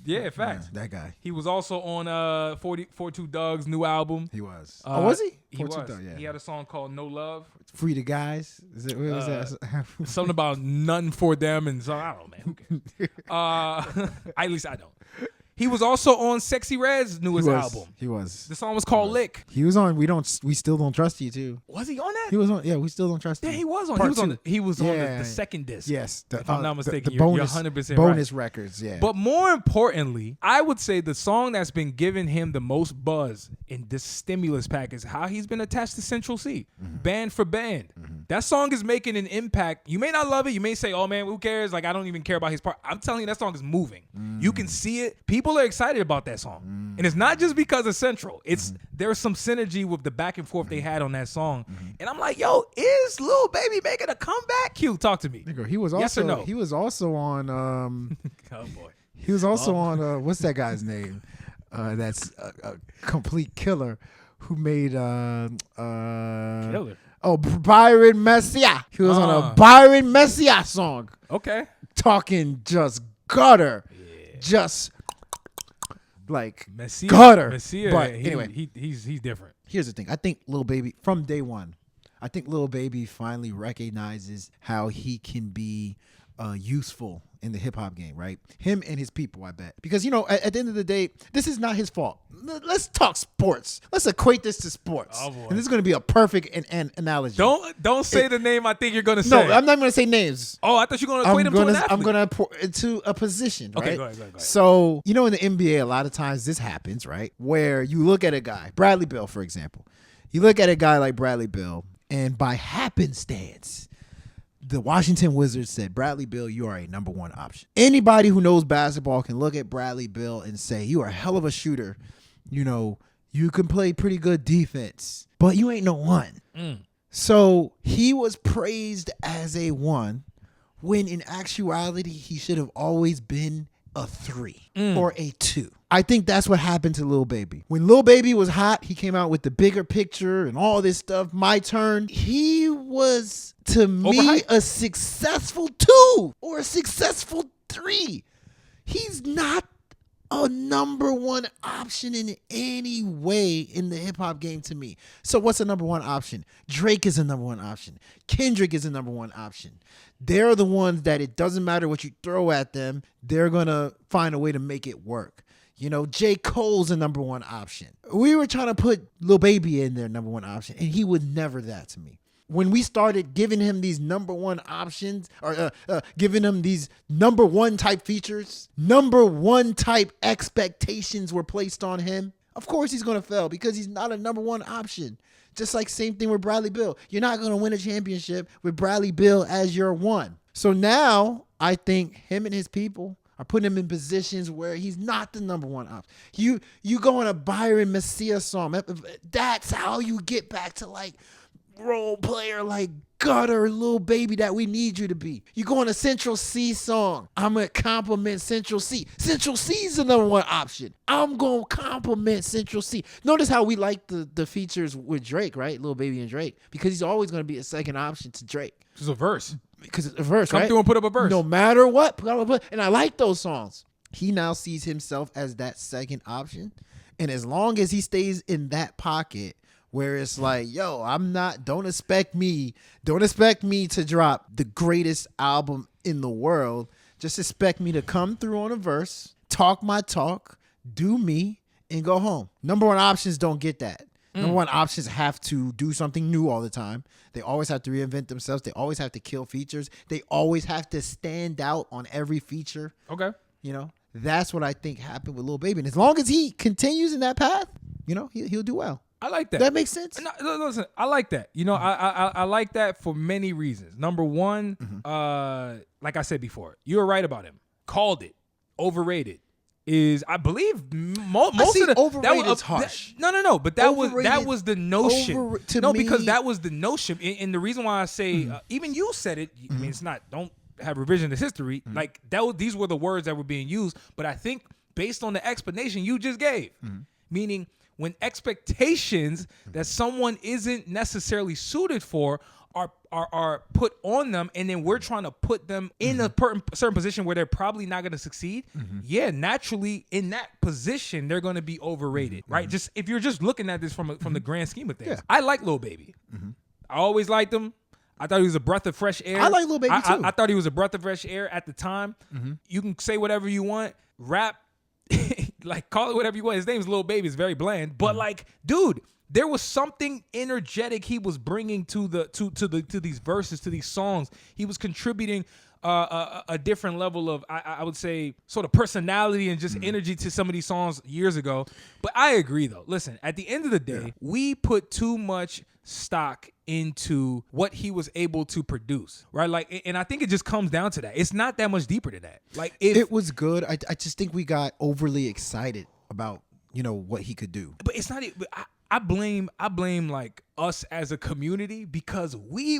Yeah, facts. That guy. He was also on 42 Doug's new album. He was. Was he? He was. Doug, yeah. He had a song called No Love. Free the Guys. Is it? What was that? Something about nothing for them and so I don't know, man. Who cares? At least I don't. He was also on Sexy Red's newest album. He was. The song was called Lick. He was on We Still Don't Trust You too. Was he on that? He was on. Yeah, We Still Don't Trust You. Yeah, he was on. He was on the second disc. Yes, if I'm not mistaken, the bonus, you're 100% bonus right. records. Yeah. But more importantly, I would say the song that's been giving him the most buzz in this stimulus package, how he's been attached to Central Cee, band for band. That song is making an impact. You may not love it. You may say, "Oh man, who cares?" Like I don't even care about his part. I'm telling you, that song is moving. You can see it. People are excited about that song, and it's not just because of Central. It's there's some synergy with the back and forth they had on that song, and I'm like, "Yo, is Lil Baby making a comeback?" Q, talk to me. Nigga, he was also yes or no? He was also on. Oh boy. He was also on. What's that guy's name? That's a complete killer who made Killer. Oh, Byron Messia. He was on a Byron Messia song. Okay. Talking just gutter. Yeah. Just like Messia, gutter. Messia, but anyway, he's different. Here's the thing. I think Lil Baby, from day one, I think Lil Baby finally recognizes how he can be useful in the hip hop game, right? Him and his people, I bet. Because, at the end of the day, this is not his fault. Let's talk sports. Let's equate this to sports. Oh, boy. And this is going to be a perfect analogy. Don't say the name I think you're going to say. No, I'm not going to say names. Oh, I thought you were going to equate him to an athlete. I'm going to to a position, right? Okay, go ahead. So, in the NBA, a lot of times this happens, right? Where you look at a guy, Bradley Beal, for example. You look at a guy like Bradley Beal, and by happenstance, the Washington Wizards said, Bradley Beal, you are a number one option. Anybody who knows basketball can look at Bradley Beal and say, you are a hell of a shooter. You can play pretty good defense, but you ain't no one. So he was praised as a one when in actuality, he should have always been a 3 or a 2. I think that's what happened to Lil Baby. When Lil Baby was hot, he came out with the bigger picture and all this stuff. My turn. He was, to me, a successful 2 or a successful 3. He's not a number one option in any way in the hip hop game to me. So what's a number one option? Drake is a number one option. Kendrick is a number one option. They're the ones that it doesn't matter what you throw at them, they're going to find a way to make it work. J. Cole's a number one option. We were trying to put Lil Baby in there number one option, and he was never that to me. When we started giving him these number one options or giving him these number one type features, number one type expectations were placed on him, of course he's going to fail because he's not a number one option. Just like same thing with Bradley Beal. You're not going to win a championship with Bradley Beal as your one. So now I think him and his people are putting him in positions where he's not the number one option. You go on a Byron Messia song. That's how you get back to like role player like gutter Lil Baby that we need you to be. You go on a Central Cee song. I'm going to compliment Central Cee. Central Cee's the number one option. I'm going to compliment Central Cee. Notice how we like the features with Drake, right? Lil Baby and Drake. Because he's always going to be a second option to Drake. It's a verse. Because it's a verse, Come through and put up a verse. No matter what. And I like those songs. He now sees himself as that second option. And as long as he stays in that pocket, where it's like, yo, don't expect me to drop the greatest album in the world Just expect me to come through on a verse, talk my talk, do me, and go home. Number one options don't get that. Number one options have to do something new all the time. They always have to reinvent themselves. They always have to kill features. They always have to stand out on every feature. Okay. You know, that's what I think happened with Lil Baby. And as long as he continues in that path, you know, he'll do well. I like that. That makes sense. No, listen, I like that. You know, I like that for many reasons. Number one, like I said before, you were right about him. Called it. Overrated. Is I believe most of the overrated is harsh. No, but that Overrated, was the notion. Because that was the notion, and the reason why I say even you said it. I mean, it's not. Don't have revisionist history. Like these were the words that were being used. But I think based on the explanation you just gave, meaning when expectations that someone isn't necessarily suited for are put on them, and then we're trying to put them in a certain position where they're probably not going to succeed. Yeah, naturally in that position they're going to be overrated, right? Just if you're just looking at this from the grand scheme of things. Yeah. I like Lil Baby. I always liked him. I thought he was a breath of fresh air. I like Lil Baby too. I thought he was a breath of fresh air at the time. You can say whatever you want, rap, like call it whatever you want. His name's Lil Baby. It's very bland, but like, dude, there was something energetic he was bringing to these verses, to these songs. He was contributing a different level of, I would say, sort of personality and just energy to some of these songs years ago. But I agree, though. Listen, at the end of the day, we put too much stock into what he was able to produce, right? Like, and I think it just comes down to that. It's not that much deeper than that. Like, it was good. I just think we got overly excited about, you know, what he could do. But it's not. I blame like us as a community because we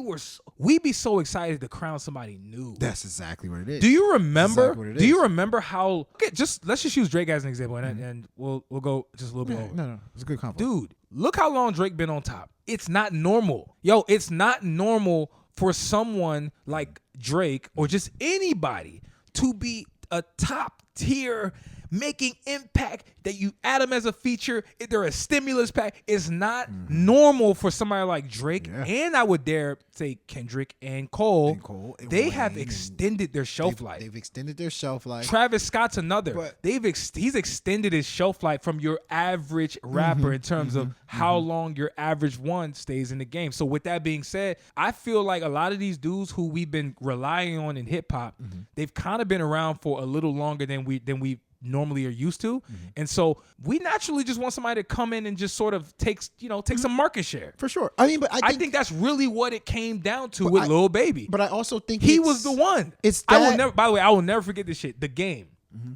be so excited to crown somebody new. That's exactly what it is. Do you remember? Do you remember how? Okay, let's just use Drake as an example, and we'll go just a little bit over. No, it's a good compliment. Dude, look how long Drake been on top. It's not normal, yo. It's not normal for someone like Drake or just anybody to be a top tier, making impact, that you add them as a feature. If they're a stimulus pack, it's not normal for somebody like Drake, and I would dare say Kendrick and Cole. They have extended their shelf life. They've extended their shelf life. Travis Scott's another. But he's extended his shelf life from your average rapper in terms of how long your average one stays in the game. So with that being said, I feel like a lot of these dudes who we've been relying on in hip hop, they've kind of been around for a little longer than we normally are used to. And so we naturally just want somebody to come in and just sort of take some market share. For sure. I mean, but I think that's really what it came down to with Lil Baby. But I also think he was the one. By the way, I will never forget this shit. The Game.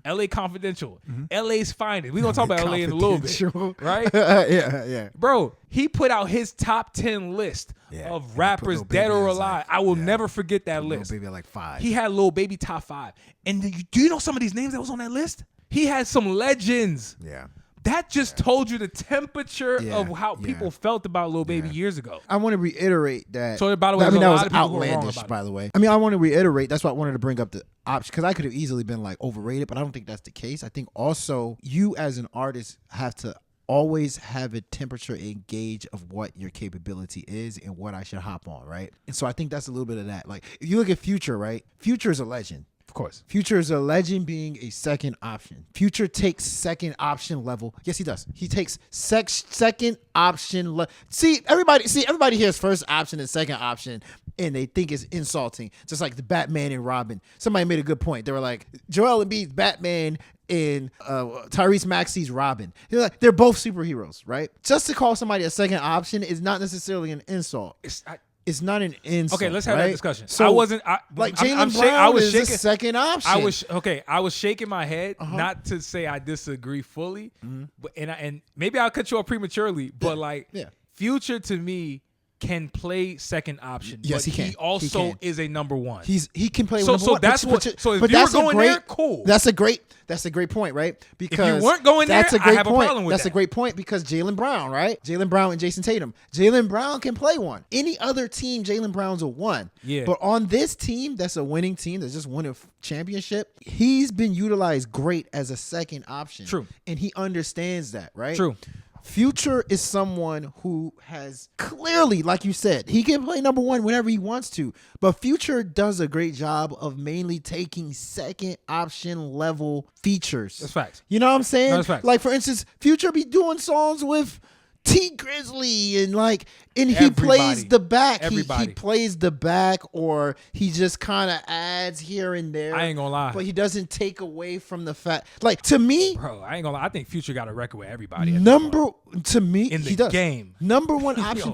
LA Confidential. LA's finest. We're going to talk about LA in a little bit. Right? Yeah. Bro, he put out his top 10 list of rappers dead or alive. I will never forget that list. Lil Baby like 5. He had Lil Baby top 5. And do you know some of these names that was on that list? He had some legends. Yeah. That just told you the temperature of how people felt about Lil Baby years ago. I want to reiterate that. So, by the way, I mean, that was outlandish, by the way. I mean, I want to reiterate. That's why I wanted to bring up the option, because I could have easily been like overrated, but I don't think that's the case. I think also you as an artist have to always have a temperature and gauge of what your capability is and what I should hop on, right? And so I think that's a little bit of that. Like, if you look at Future, right? Future is a legend. Of course. Future is a legend being a second option. Future takes second option level. Yes, he does. He takes second option. See, everybody hears first option and second option, and they think it's insulting. Just like the Batman and Robin. Somebody made a good point. They were like, Joel Embiid's Batman and Tyrese Maxey's Robin. They're both superheroes, right? Just to call somebody a second option is not necessarily an insult. It's not an insult. Okay, let's have that discussion. So I wasn't like Jaylen Brown is a second option. I was shaking my head, not to say I disagree fully, but and maybe I'll cut you off prematurely, but Future to me can play second option. Yes, but he can. He also is a number one. He can play so, number so one. That's what. So if you were going there, cool. That's a great point, right? Because if you weren't going there, I have a problem with that. That's a great point because Jaylen Brown, right? Jaylen Brown and Jason Tatum. Jaylen Brown can play one. Any other team, Jaylen Brown's a one. Yeah. But on this team, that's a winning team that's just won a championship. He's been utilized great as a second option. True. And he understands that, right? True. Future is someone who has clearly, like you said, he can play number one whenever he wants to. But Future does a great job of mainly taking second option level features. That's facts. You know what I'm saying? No, that's facts. Like, for instance, Future be doing songs with T Grizzly and he Everybody. plays the back. Everybody. He plays the back, or he just kind of adds here and there. I ain't gonna lie. But he doesn't take away from the fact. Like, to me, Bro, I ain't gonna lie. I think Future got a record with everybody. in he he the does. game. Number one option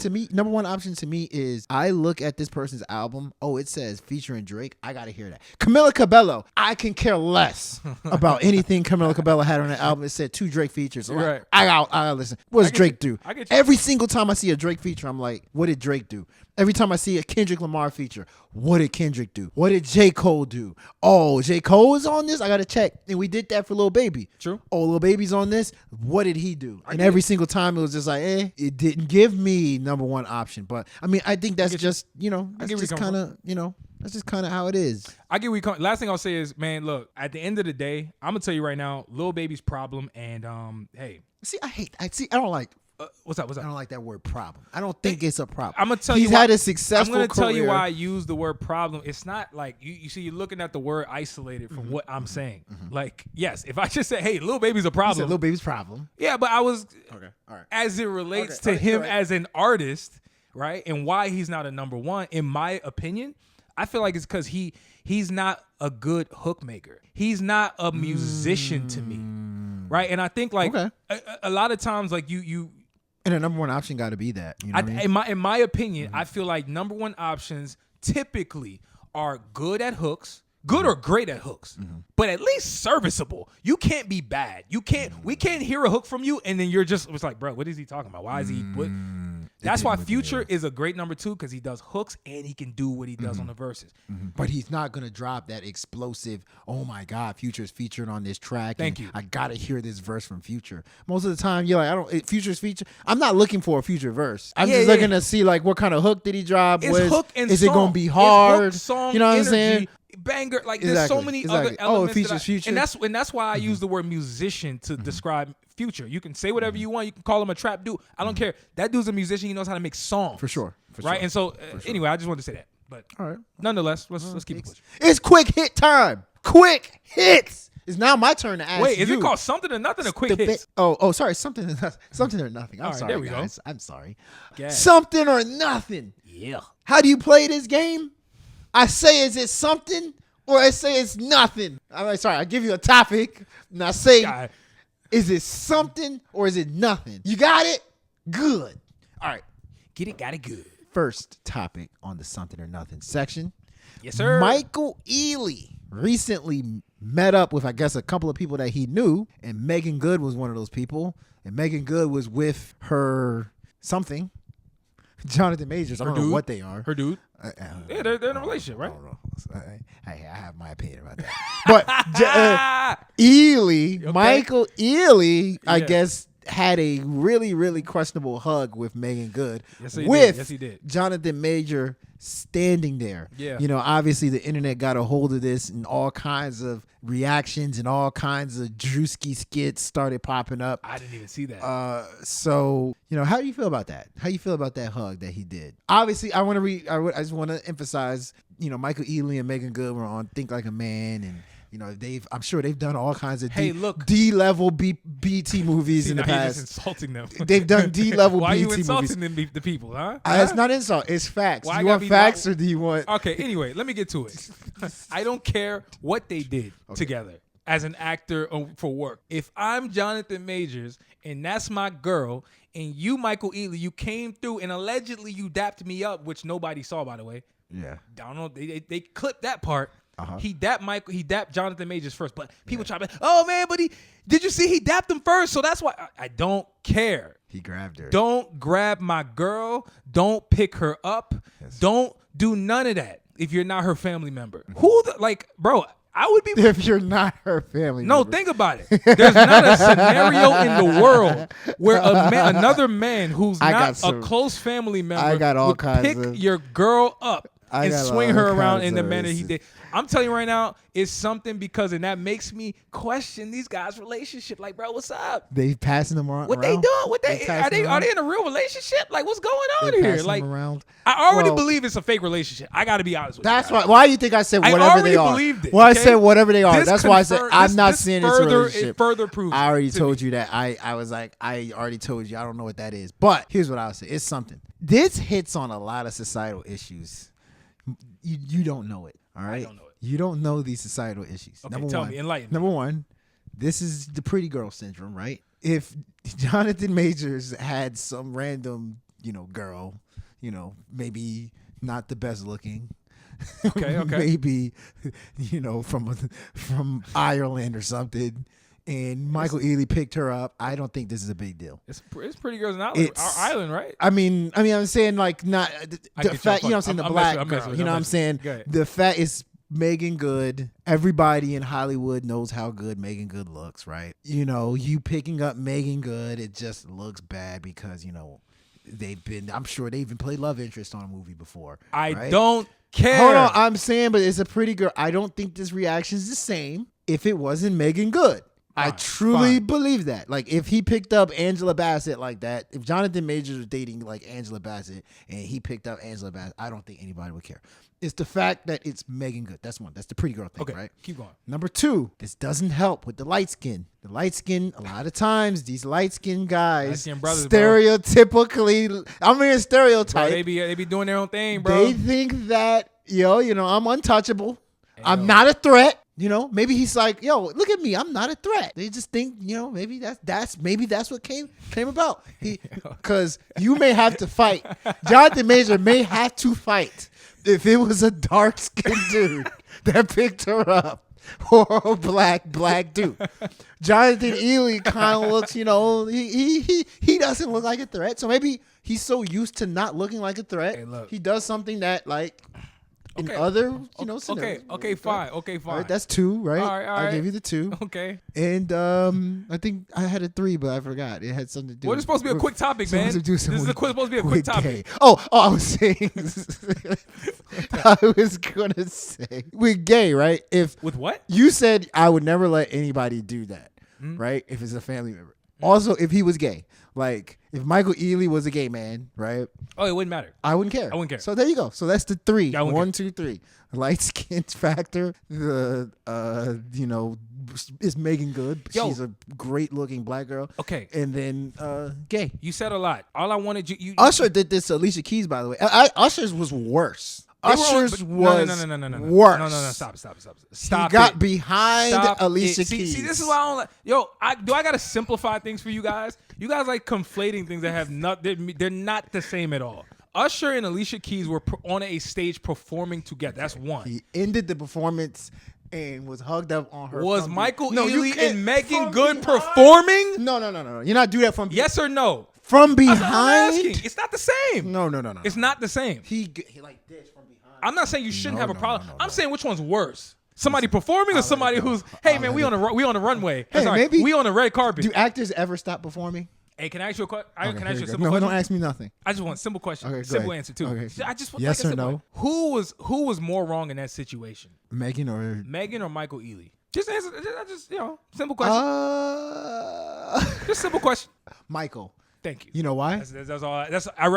to me is I look at this person's album. Oh, it says featuring Drake. I gotta hear that. Camila Cabello. I can care less about anything Camila Cabello had on the album. It said 2 Drake features. So Right. I gotta listen. What does Drake do? I get you. Every single time I see a Drake feature, I'm like, what did Drake do? Every time I see a Kendrick Lamar feature, what did Kendrick do? What did J. Cole do? Oh, J. Cole is on this? I gotta check. And we did that for Lil Baby. True. Oh, Lil Baby's on this? What did he do? And every single time it was just like, it didn't give me number one option. But I mean, I think that's just, that's just kind of, that's just kind of how it is. I get where you come. Last thing I'll say is, man, look, at the end of the day, I'm gonna tell you right now, Lil Baby's problem, and hey, I don't like. what's up? I don't like that word problem. I don't think it's a problem. I'm gonna tell He's you. had a successful I'm gonna tell you career. why I use the word problem. It's not like you see. You're looking at the word isolated from what I'm saying. Like, yes, if I just say, "Hey, Lil Baby's a He said problem," Lil Baby's problem. yeah, but I was Okay, all right. as it relates Okay, to him all right. as an artist, right? And why he's not a number one, in my opinion, I feel like it's because he's not a good hook maker. He's not a musician to me, right? And I think like Okay. a lot of times, like you. And a number one option got to be that. You know what I mean? In my opinion, I feel like number one options typically are good at hooks, good or great at hooks, but at least serviceable. You can't be bad. We can't hear a hook from you, and then you're just it's like, bro, what is he talking about? Why is he? What? That's why Future is a great number two because he does hooks and he can do what he does on the verses. But he's not gonna drop that explosive. Oh my God, Future's featured on this track. Thank and you. I gotta hear this verse from Future. Most of the time, you're like, Future's feature. I'm not looking for a Future verse. I'm just looking to see like what kind of hook did he drop. It's hook and is song. it gonna be It's hard? hook, song, you know what I'm energy, saying? Banger, like there's so many other Exactly. elements. It features Future. And that's why I use the word musician to describe Future. You can say whatever you want. You can call him a trap dude. I don't care. That dude's a musician. He knows how to make songs. For sure. Right. And so anyway, I just wanted to say that. But All right. nonetheless, let's keep it pushing. It's quick hit time. Quick hits. It's now my turn to ask Wait, is you. it called something or nothing or quick hits? Sorry, something or nothing. I'm All right, sorry, there we go. guys. I'm sorry. Gas. Something or nothing. Yeah. How do you play this game? I say, is it something or I say it's nothing? I'm like, sorry, I give you a topic and I say, God. is it something or is it nothing? You got it? Good. All right. Get it, got it good. First topic on the something or nothing section. Yes, sir. Michael Ealy recently met up with, I guess, a couple of people that he knew, and Meagan Good was one of those people. And Meagan Good was with her something, Jonathon Majors. I don't know what they are. Her dude. Yeah, they're in a relationship, right? I don't know. I have my opinion about that. But Ealy, Okay. Michael Ealy, I Yeah. guess, had a really, really questionable hug with Meagan Good. Yes, he did. with Yes, he did. Jonathon Major standing there. Yeah. You know, obviously the internet got a hold of this and all kinds of reactions and all kinds of Drewski skits started popping up. I didn't even see that. So, you know, how do you feel about that? How you feel about that hug that he did? Obviously, I just want to emphasize, you know, Michael Ealy and Meagan Good were on Think Like a Man, and you know, I'm sure they've done all kinds of D-level BT movies in the Now you're past. just insulting them. They've done D-level Why are you BT insulting movies. the people, huh? It's not insult. It's facts. Why I Do you gotta want be facts loud? or do you want? Okay, anyway, let me get to it. I don't care what they did together as an actor for work. If I'm Jonathon Majors and that's my girl, and you, Michael Ealy, you came through and allegedly you dapped me up, which nobody saw, by the way. Yeah. I don't know. They clipped that part. He dapped Jonathon Majors first, but people try to, oh man, but did you see he dapped him first? So that's why I don't care. He grabbed her. Don't grab my girl. Don't pick her up. Yes. Don't do none of that if you're not her family member. Bro, I would be. If you're not her family No, member. think about it. There's not a scenario in the world where another man who's not a close family member I got all would kinds pick of- your girl up. and swing her around in the manner he did. I'm telling you right now, it's something and that makes me question these guys' relationship. Like, bro, what's up? They passing them around. What they doing? Are they in a real relationship? Like, what's going on here? Like, around. I already believe it's a fake relationship. I got to be honest with you. That's why. Why do you think I said whatever they are? Believed it, well, I said whatever they are. That's why I said I'm not seeing this relationship. It further proves. I already told you that. I was like, I already told you. I don't know what that is. But here's what I would say. It's something. This hits on a lot of societal issues. You don't know it. All right. I don't know it. You don't know these societal issues. Okay, tell me. Enlighten me. Number one, this is the pretty girl syndrome, right? If Jonathon Majors had some random, girl, maybe not the best looking. Okay. Maybe, from Ireland or something. And Michael Ealy picked her up. I don't think this is a big deal. It's pretty girls in our island, right? I mean, I'm saying like not the fact. I'm saying the black girl. You know what I'm saying? The fact is Meagan Good. Everybody in Hollywood knows how good Meagan Good looks, right? You picking up Meagan Good, it just looks bad because I'm sure they even played love interest on a movie before. I don't care. Hold on, I'm saying, but it's a pretty girl. I don't think this reaction is the same if it wasn't Meagan Good. I truly believe that. Like, if he picked up Angela Bassett like that, if Jonathon Majors was dating like Angela Bassett and he picked up Angela Bassett, I don't think anybody would care. It's the fact that it's Meagan Good. That's one. That's the pretty girl thing, right? Keep going. Number two, this doesn't help with the light skin. The light skin, a lot of times, these light skin guys, brothers, stereotypically, I'm in stereotype. Bro, they be doing their own thing, bro. They think that, I'm untouchable. I'm not a threat. Maybe he's like, yo, look at me. I'm not a threat. They just think, maybe that's what came about. Because you may have to fight. Jonathon Majors may have to fight if it was a dark skinned dude that picked her up or a black dude. Jonathon Ealy kind of looks, he doesn't look like a threat. So maybe he's so used to not looking like a threat. Hey, he does something that in other, scenarios. Okay, fine. All right, that's two, right? All right. I gave you the two. Okay. And I think I had a three, but I forgot. It had something to do. Well, it's supposed to be a quick topic, man. This is supposed to be a quick topic. Oh, I was saying. I was gonna say with gay, right? With what? You said I would never let anybody do that, right? If it's a family member. Also, if he was gay. Like, if Michael Ealy was a gay man, right? Oh, it wouldn't matter. I wouldn't care. So there you go. So that's the three. 1, 2, 3. Light skin factor. The is Meagan Good. She's a great looking black girl. Okay. And then gay. You said a lot. All I wanted you Usher did this to Alicia Keys, by the way. Usher's was worse. Usher's was worse. No. Stop. He got behind Alicia Keys. See, this is why I don't like. Yo, I gotta simplify things for you guys. You guys like conflating things that have not. They're not the same at all. Usher and Alicia Keys were on a stage performing together. That's one. He ended the performance and was hugged up on her. Was Michael Ealy and Meagan Good performing? No. You're not do that from. Yes or no? From behind? It's not the same. No. It's not the same. He like this from behind. I'm not saying you shouldn't have a problem. I'm saying which one's worse. Somebody performing or somebody who's, hey man, we on the runway. Hey, maybe we on the red carpet. Do actors ever stop performing? Hey, can I ask you a question? Can I ask you a simple question? No, question? don't ask me nothing. I just want a simple question. Okay, simple answer too. Okay. I just want yes or no. Who was more wrong in that situation? Meagan or Michael Ealy? Just answer. Just simple question. Just simple question. Michael. Thank you. You know why? That's all.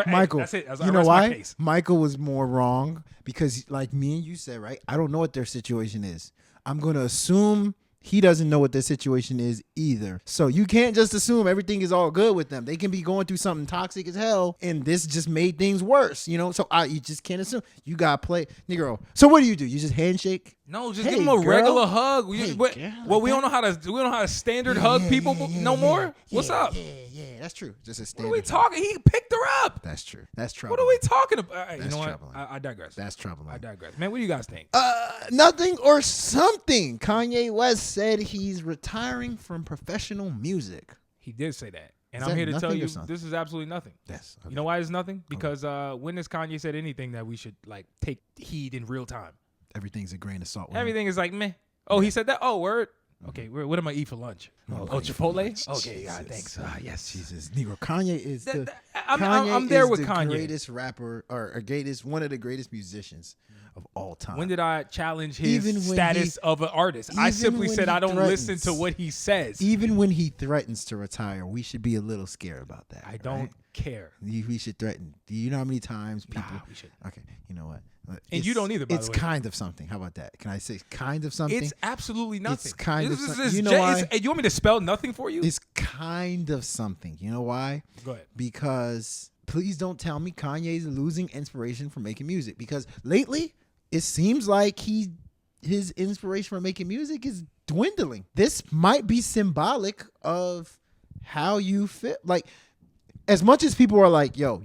Michael. That's it. You know why? Michael was more wrong because, like me and you said, right? I don't know what their situation is. I'm gonna assume he doesn't know what their situation is either. So you can't just assume everything is all good with them. They can be going through something toxic as hell, and this just made things worse. So you just can't assume. You gotta play, Negro. So what do? You just handshake? No, just give him a regular hug. We don't know how to standard hug people no more. What's up? Yeah, that's true. Just a standard. What are we talking? He picked her up. That's true. That's trouble. What are we talking about? Right, you know troubling. what? I digress. That's troubling. I digress. Man, what do you guys think? Nothing or something. Kanye West said he's retiring from professional music. He did say that. And I'm here to tell you, this is absolutely nothing. Yes. Okay. You know why it's nothing? Because when has Kanye said anything that we should take heed in real time? Everything's a grain of salt. Everything is like meh. Oh, he said that? Oh, word. Okay, what am I eat for lunch? Chipotle. Okay, God, thanks. Yes, Jesus, Negro. Kanye is I'm there with the Kanye. Greatest rapper or one of the greatest musicians of all time. When did I challenge his status of an artist? I simply said I don't listen to what he says. Even when he threatens to retire, we should be a little scared about that. I don't care. We should threaten. Do you know how many times people? Nah, we should. Okay, you know what? And you don't either, by the It's way. kind of something. How about that? Can I say kind of something? It's absolutely nothing. It's kind of something. You know why? You want me to spell nothing for you? It's kind of something. You know why? Go ahead. Because please don't tell me Kanye's losing inspiration for making music. Because lately, it seems like his inspiration for making music is dwindling. This might be symbolic of how you feel. Like, as much as people are like, yo,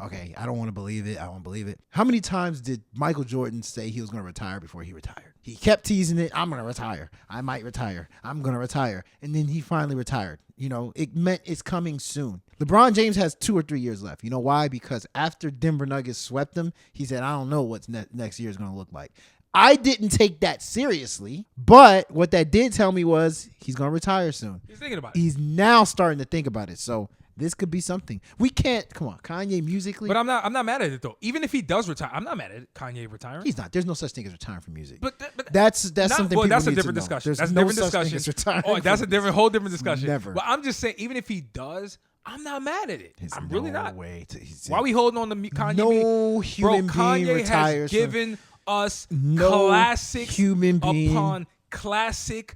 okay, I don't want to believe it. I don't believe it. How many times did Michael Jordan say he was going to retire before he retired? He kept teasing it. I'm going to retire. I might retire. I'm going to retire. And then he finally retired. It meant it's coming soon. LeBron James has 2 or 3 years left. You know why? Because after Denver Nuggets swept them, he said, I don't know what next year is going to look like. I didn't take that seriously, but what that did tell me was he's going to retire soon. He's thinking about it. He's now starting to think about it. So this could be something. We can't, come on, Kanye musically. But I'm not mad at it though. Even if he does retire, I'm not mad at Kanye retiring. He's not. There's no such thing as retiring from music. But that's something. Well, people that's a need to different know. discussion. There's That's a no different such discussion. thing as retiring. Oh, that's a whole different discussion. Never. But I'm just saying, even if he does, I'm not mad at it. I'm really not. Why are we holding on to Kanye? No human being Kanye retires. has given us no classic human being upon classic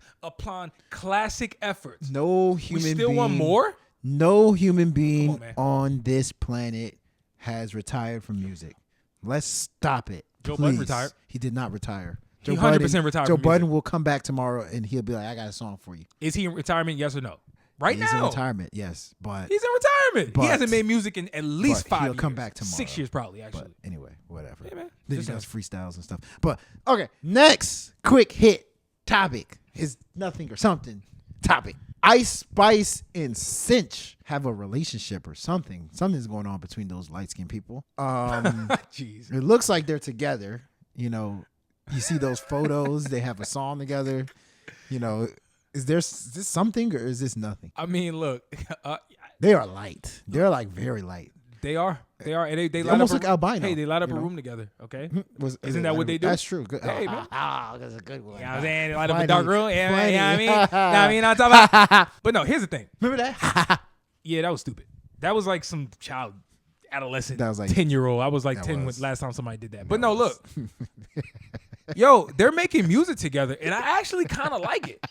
efforts. No human being. We still want more? No human being on this planet has retired from music. Let's stop it. Joe please. Budden retired. He did not retire. He 100% retired. Joe Budden will come back tomorrow and he'll be like, I got a song for you. Is he in retirement? Yes or no? Right now. He's in retirement, yes. But he's in retirement. He hasn't made music in at least 5 years. He'll come back tomorrow. 6 years probably, actually. But anyway, whatever. Yeah, man. Then he does freestyles and stuff. But okay, next quick hit topic is nothing or something topic. Ice Spice and Cinch have a relationship or something. Something's going on between those light-skinned people. Jeez. It looks like they're together. You see those photos. They have a song together. Is this something or is this nothing? I mean, look. They are light. They're like very light. They are. And they almost like albino. Hey, they light up a room together, okay? Isn't that what they do? That's true. Good. Hey, man. That's a good one. You know what I'm saying? They light up a dark room. Yeah, Funny. you know what I mean? You know what I mean? I'm talking about. But no, here's the thing. Remember that? Yeah, that was stupid. That was like some child, adolescent, that was like 10-year-old. I was like 10 when last time somebody did that. But no, look. Yo, they're making music together, and I actually kind of like it.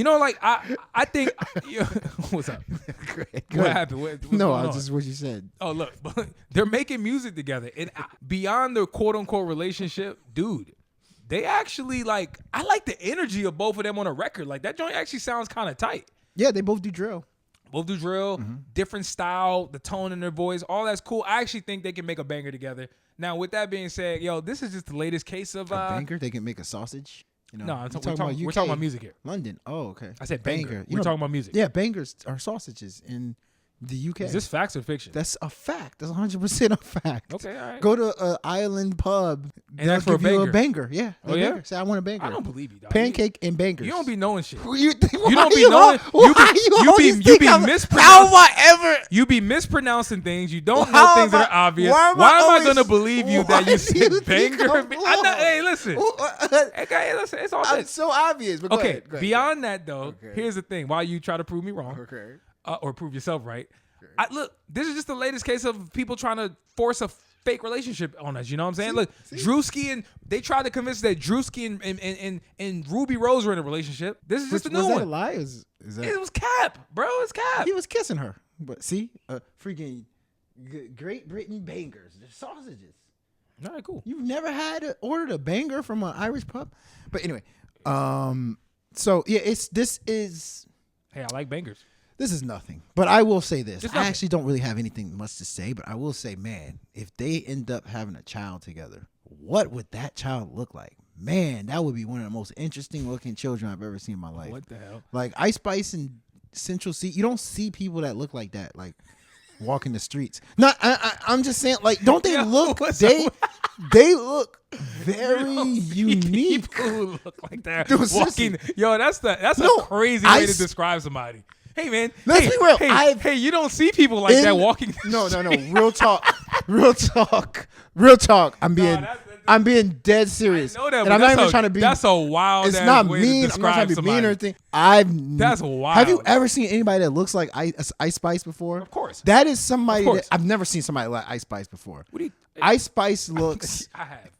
I think. What's up? Great. What happened? What's just what you said. Oh, look, they're making music together, and beyond the quote unquote relationship, dude, they actually like. I like the energy of both of them on a record. Like that joint actually sounds kind of tight. Yeah, they both do drill. Different style, the tone in their voice, all that's cool. I actually think they can make a banger together. Now, with that being said, yo, this is just the latest case of a banger. They can make a sausage. No, we're talking about music here. London. Oh, okay. I said banger. We're talking about music. Yeah, bangers are sausages in the UK. Is this facts or fiction? That's a fact. That's 100% a fact. Okay, all right. Go to an island pub and ask for a banger. Yeah. Oh, yeah? Banger. Say, I want a banger. I don't believe you, dog. Pancake and bangers. You don't be knowing shit. You don't be knowing. You be mispronouncing things. You don't know things that are obvious. Why am I going to believe you that you said banger? Hey, listen. Okay, listen. It's all good. It's so obvious. But okay, go ahead. Beyond that, though, here's the thing. Why you try to prove me wrong. Okay. Or prove yourself right. Look, this is just the latest case of people trying to force a fake relationship on us. You know what I'm saying? Look, Drewski and they tried to convince that Drewski and Ruby Rose were in a relationship. This is just a new one. Was that a lie? Is that... It was cap, bro. It's cap. He was kissing her. But see, freaking Great Britain bangers. They're sausages. All right, cool. You've never ordered a banger from an Irish pub? But anyway, so yeah, this is. Hey, I like bangers. This is nothing. But I will say this. I actually don't really have anything much to say, but I will say, man, if they end up having a child together, what would that child look like? Man, that would be one of the most interesting looking children I've ever seen in my life. What the hell? Like Ice Spice and Central Cee. You don't see people that look like that, like walking the streets. No, I'm just saying, like, don't they look? They look very unique. People who look like that. Dude, walking. Yo, that's a crazy way to describe somebody. Hey man, let's be real. Hey, you don't see people like that walking. No. Real talk. I'm being dead serious. I know that, and I'm not even trying to be. That's a wild. It's not way mean. To I'm not trying to be mean or anything. That's wild. Have you ever seen anybody that looks like Ice Spice before? Of course. That is somebody that I've never seen somebody like Ice Spice before. Ice Spice looks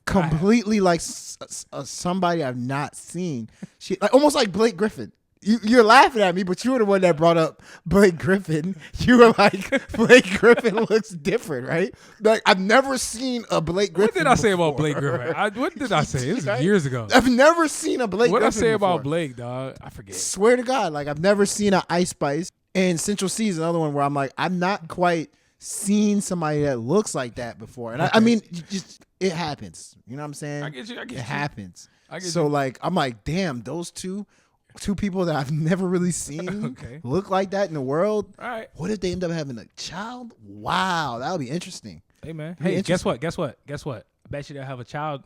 completely like somebody I've not seen. She almost like Blake Griffin. You're laughing at me, but you were the one that brought up Blake Griffin. You were like, Blake Griffin looks different, right? Like, I've never seen a Blake Griffin. What did I say about Blake Griffin? What did I say? It was years ago. I've never seen a Blake Griffin. What did I say before. about Blake, dog? I forget. Swear to God, like, I've never seen an Ice Spice. And Central Cee is another one where I'm like, I've not quite seen somebody that looks like that before. And I mean, it happens. You know what I'm saying? I get you. It happens. I get so, you. like, I'm like, damn, those two people that I've never really seen look like that in the world. All right. What if they end up having a child? Wow, that would be interesting. Hey man. Hey, guess what? I bet you they'll have a child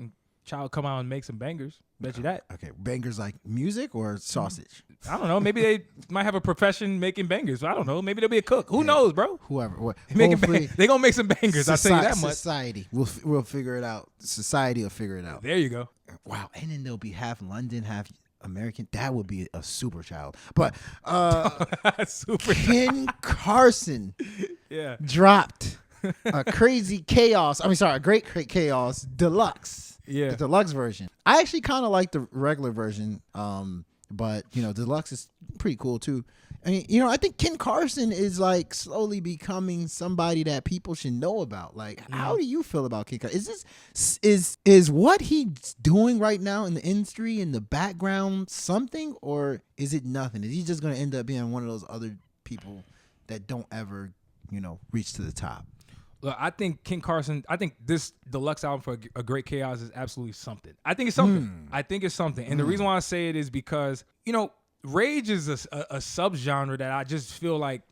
come out and make some bangers. Bet you that. Okay, bangers like music or sausage? I don't know. Maybe they might have a profession making bangers. I don't know. Maybe they'll be a cook. Who knows, bro? Whoever. They gonna make some bangers. I'll tell you that much. Society. We'll figure it out. Society will figure it out. There you go. Wow. And then they'll be half London, half American. That would be a super child. But Ken Carson dropped a crazy chaos. A great chaos deluxe. Yeah. The deluxe version. I actually kind of like the regular version. But deluxe is pretty cool too. I mean, I think Ken Carson is like slowly becoming somebody that people should know about. Like, how do you feel about Ken Carson? Is what he's doing right now in the industry in the background something, or is it nothing? Is he just going to end up being one of those other people that don't ever, reach to the top? Look, I think Ken Carson. I think this deluxe album for A Great Chaos is absolutely something. I think it's something. And the reason why I say it is because rage is a subgenre that I just feel like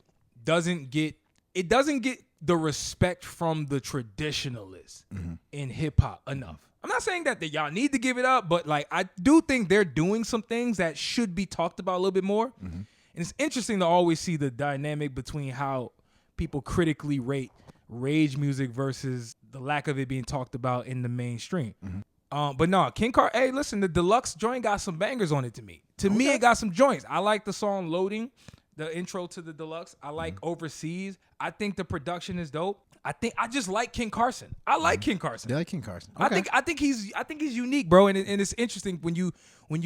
doesn't get the respect from the traditionalists in hip hop enough. I'm not saying that y'all need to give it up, but like I do think they're doing some things that should be talked about a little bit more. And it's interesting to always see the dynamic between how people critically rate rage music versus the lack of it being talked about in the mainstream. But no, hey, listen, the deluxe joint got some bangers on it to me. To me, it got some joints. I like the song Loading, the intro to the deluxe. I like Overseas. I think the production is dope. I just like Ken Carson. I like Ken Carson. You like Ken Carson? Okay. I think he's unique, bro. And it's interesting when you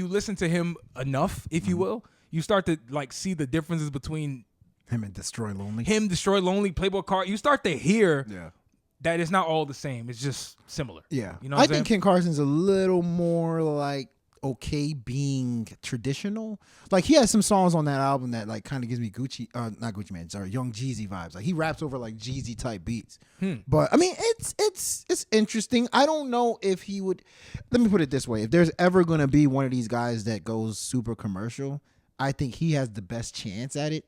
listen to him enough, if you will, you start to like see the differences between him and Destroy Lonely, Playboy Cardi. You start to hear that it's not all the same. It's just similar. Yeah. I think Ken Carson's a little more like okay being traditional. Like he has some songs on that album that like kind of gives me not Gucci Man, sorry, Young Jeezy vibes. Like he raps over like Jeezy type beats. But I mean, it's interesting. I don't know if he would. Let me put it this way: if there's ever gonna be one of these guys that goes super commercial, I think he has the best chance at it.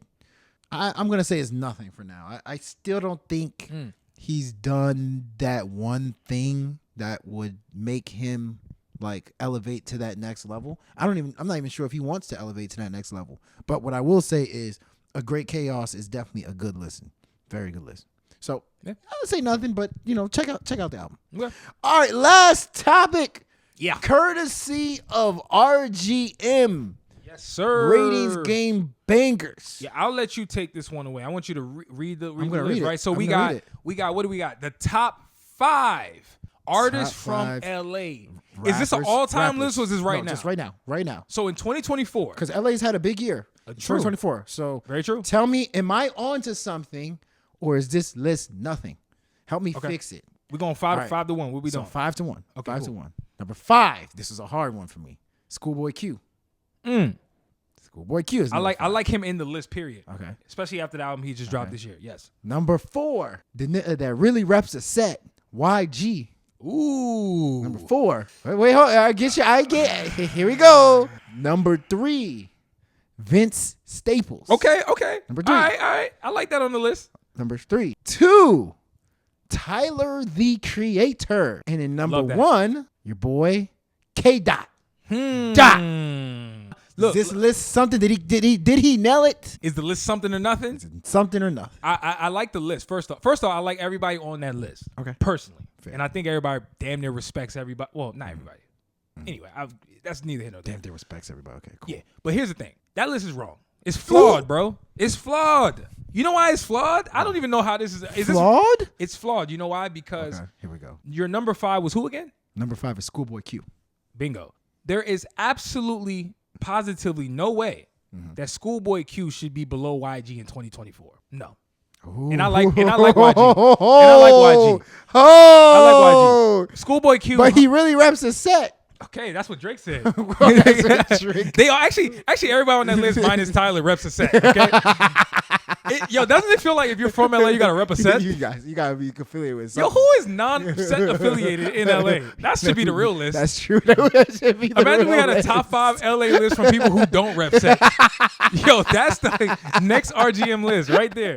I'm going to say it's nothing for now. I still don't think he's done that one thing that would make him like elevate to that next level. I'm not even sure if he wants to elevate to that next level. But what I will say is A Great Chaos is definitely a good listen. Very good listen. So I would say nothing, but check out the album. Okay. All right, last topic. Yeah. Courtesy of RGM. Yes, sir. Ratings Game Bangers. Yeah, I'll let you take this one away. I want you to read the list, read it. right? So we got what do we got? The top 5 artists from LA. Is this an all-time list or is this right now? Just right now. Right now. So in 2024. Because LA's had a big year. True. 2024. So very true. Tell me, am I on to something or is this list nothing? Help me fix it. We're going 5 to 1. What we doing? 5 to 1. Okay, 5 to 1. Number 5. This is a hard one for me. Schoolboy Q. Schoolboy Q is I like him in the list, period. Okay. Especially after the album he just dropped this year. Yes. Number 4. The nigga that really reps a set. YG. Ooh. Number 4. Wait, hold on. Here we go. Number 3. Vince Staples. Okay. Number 3. All right. I like that on the list. Number 3. 2. Tyler, the Creator. And in number Love that. 1, your boy, K. Dot. Dot. Look, Is this list something? Did he nail it? is the list something or nothing? Something or nothing? I like the list. First off, I like everybody on that list. Okay. Personally. Fair. And I think everybody damn near respects everybody. Well, not everybody. Anyway, that's neither here nor there. Damn, they respects everybody. Okay, cool. Yeah, but here's the thing. That list is wrong. It's flawed, bro. It's flawed. You know why it's flawed? I don't even know how this is. Flawed? It's flawed. You know why? Because Okay, here we go. your number 5 was who again? Number 5 is Schoolboy Q. Bingo. There is absolutely, positively no way that Schoolboy Q should be below YG in 2024. No. And I like YG. And I like YG. I like YG. Schoolboy Q. But he really reps a set. Okay, that's what Drake said. That's what Drake- They are actually everybody on that list minus Tyler reps a set. Okay. Doesn't it feel like if you're from LA, you gotta rep a set? You gotta be affiliated with Yo, something. who is non-set affiliated in LA? That should be the real list. That's true. That should be the Imagine we real had a list. top 5 LA list from people who don't rep set. Yo, that's the next RGM list right there.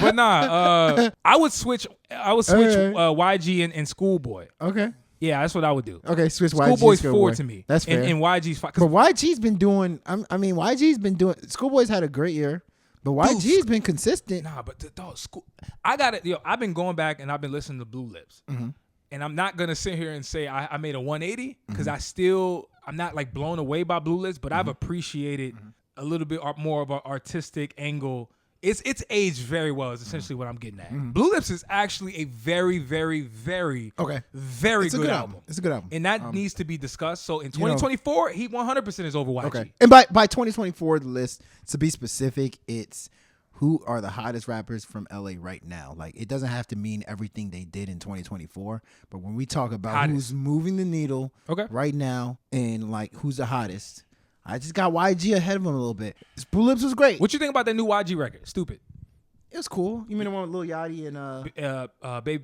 But nah, I would switch YG and Schoolboy. Okay. Yeah, that's what I would do. Okay, switch YG. Schoolboy's 4 to me. That's fair. And YG's 5. But YG's been doing. YG's been doing. Schoolboy's had a great year, but YG's been consistent. Nah, but I got it. Yo, I've been going back and I've been listening to Blue Lips, and I'm not gonna sit here and say I made a 180 because I'm not like blown away by Blue Lips, but I've appreciated a little bit more of an artistic angle. It's aged very well. Is essentially what I'm getting at. Blue Lips is actually a very, very, very, very It's a good good album. It's a good album, and that needs to be discussed. So in 2024, he 100% is over YG. Okay. And by 2024, the list, to be specific, it's who are the hottest rappers from LA right now. Like, it doesn't have to mean everything they did in 2024, but when we talk about who's moving the needle right now and like who's the hottest, I just got YG ahead of him a little bit. Blue Lips was great. What you think about that new YG record? Stupid. It was cool. You mean the one with Lil Yachty and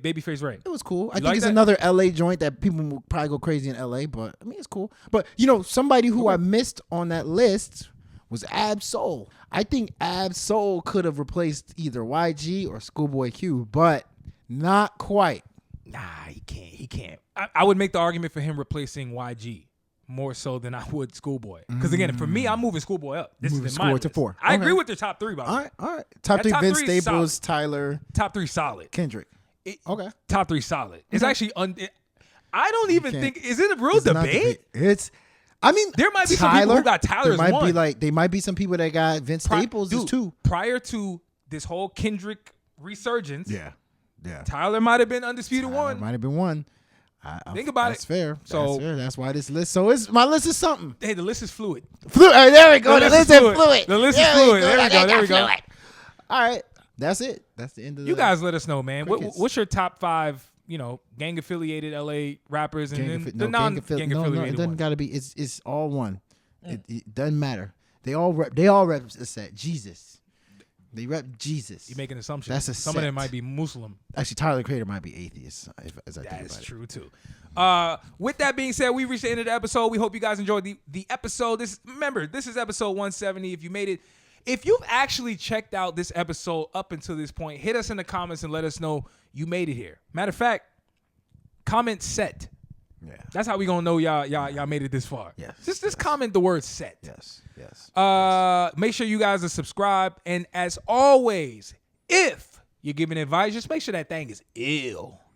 Babyface Ray? It was cool. I think like it's that? another LA joint that people will probably go crazy in LA, but I mean it's cool. But somebody who I missed on that list was Ab Soul. I think Ab Soul could have replaced either YG or Schoolboy Q, but not quite. Nah, he can't. I would make the argument for him replacing YG more so than I would Schoolboy. Because again, for me, I'm moving Schoolboy up. This is in my Schoolboy list. to 4. I agree with your top 3, by the way. All right. Top That 3, top Vince 3 is Staples, solid. Tyler, Top 3 solid. Kendrick. Okay. Top 3 solid. It's actually I don't even think, is it a real It's not debate? There might be some people who got Tyler as one. There might be some people that got Vince Staples as 2. Prior to this whole Kendrick resurgence, Yeah. Tyler might have been undisputed one. Might have been 1. Think about that's it. Fair. So- that's fair. That's why this list. So my list is something. Hey, the list is fluid. There we go. The The list list is is fluid. fluid. The list is fluid. There we go. All right. That's it. That's the end of the. You guys let us know, man. Crickets. What's your top 5, gang affiliated LA rappers and then the non-gang affiliated No, it doesn't ones? got to be. It's all one. It doesn't matter. They all rep a set. Jesus. They rep Jesus. You're making assumptions. That's a Some set. of them might be Muslim. Actually, Tyler the Creator might be atheist. As I think That's about true too. With that being said, we reached the end of the episode. We hope you guys enjoyed the episode. Remember, this is episode 170. If you made it, if you've actually checked out this episode up until this point, hit us in the comments and let us know you made it here. Matter of fact, comment set. Yeah. That's how we gonna know y'all made it this far. Yes. Just comment the word set. Yes. Make sure you guys are subscribed, and as always, if you're giving advice, just make sure that thing is ill.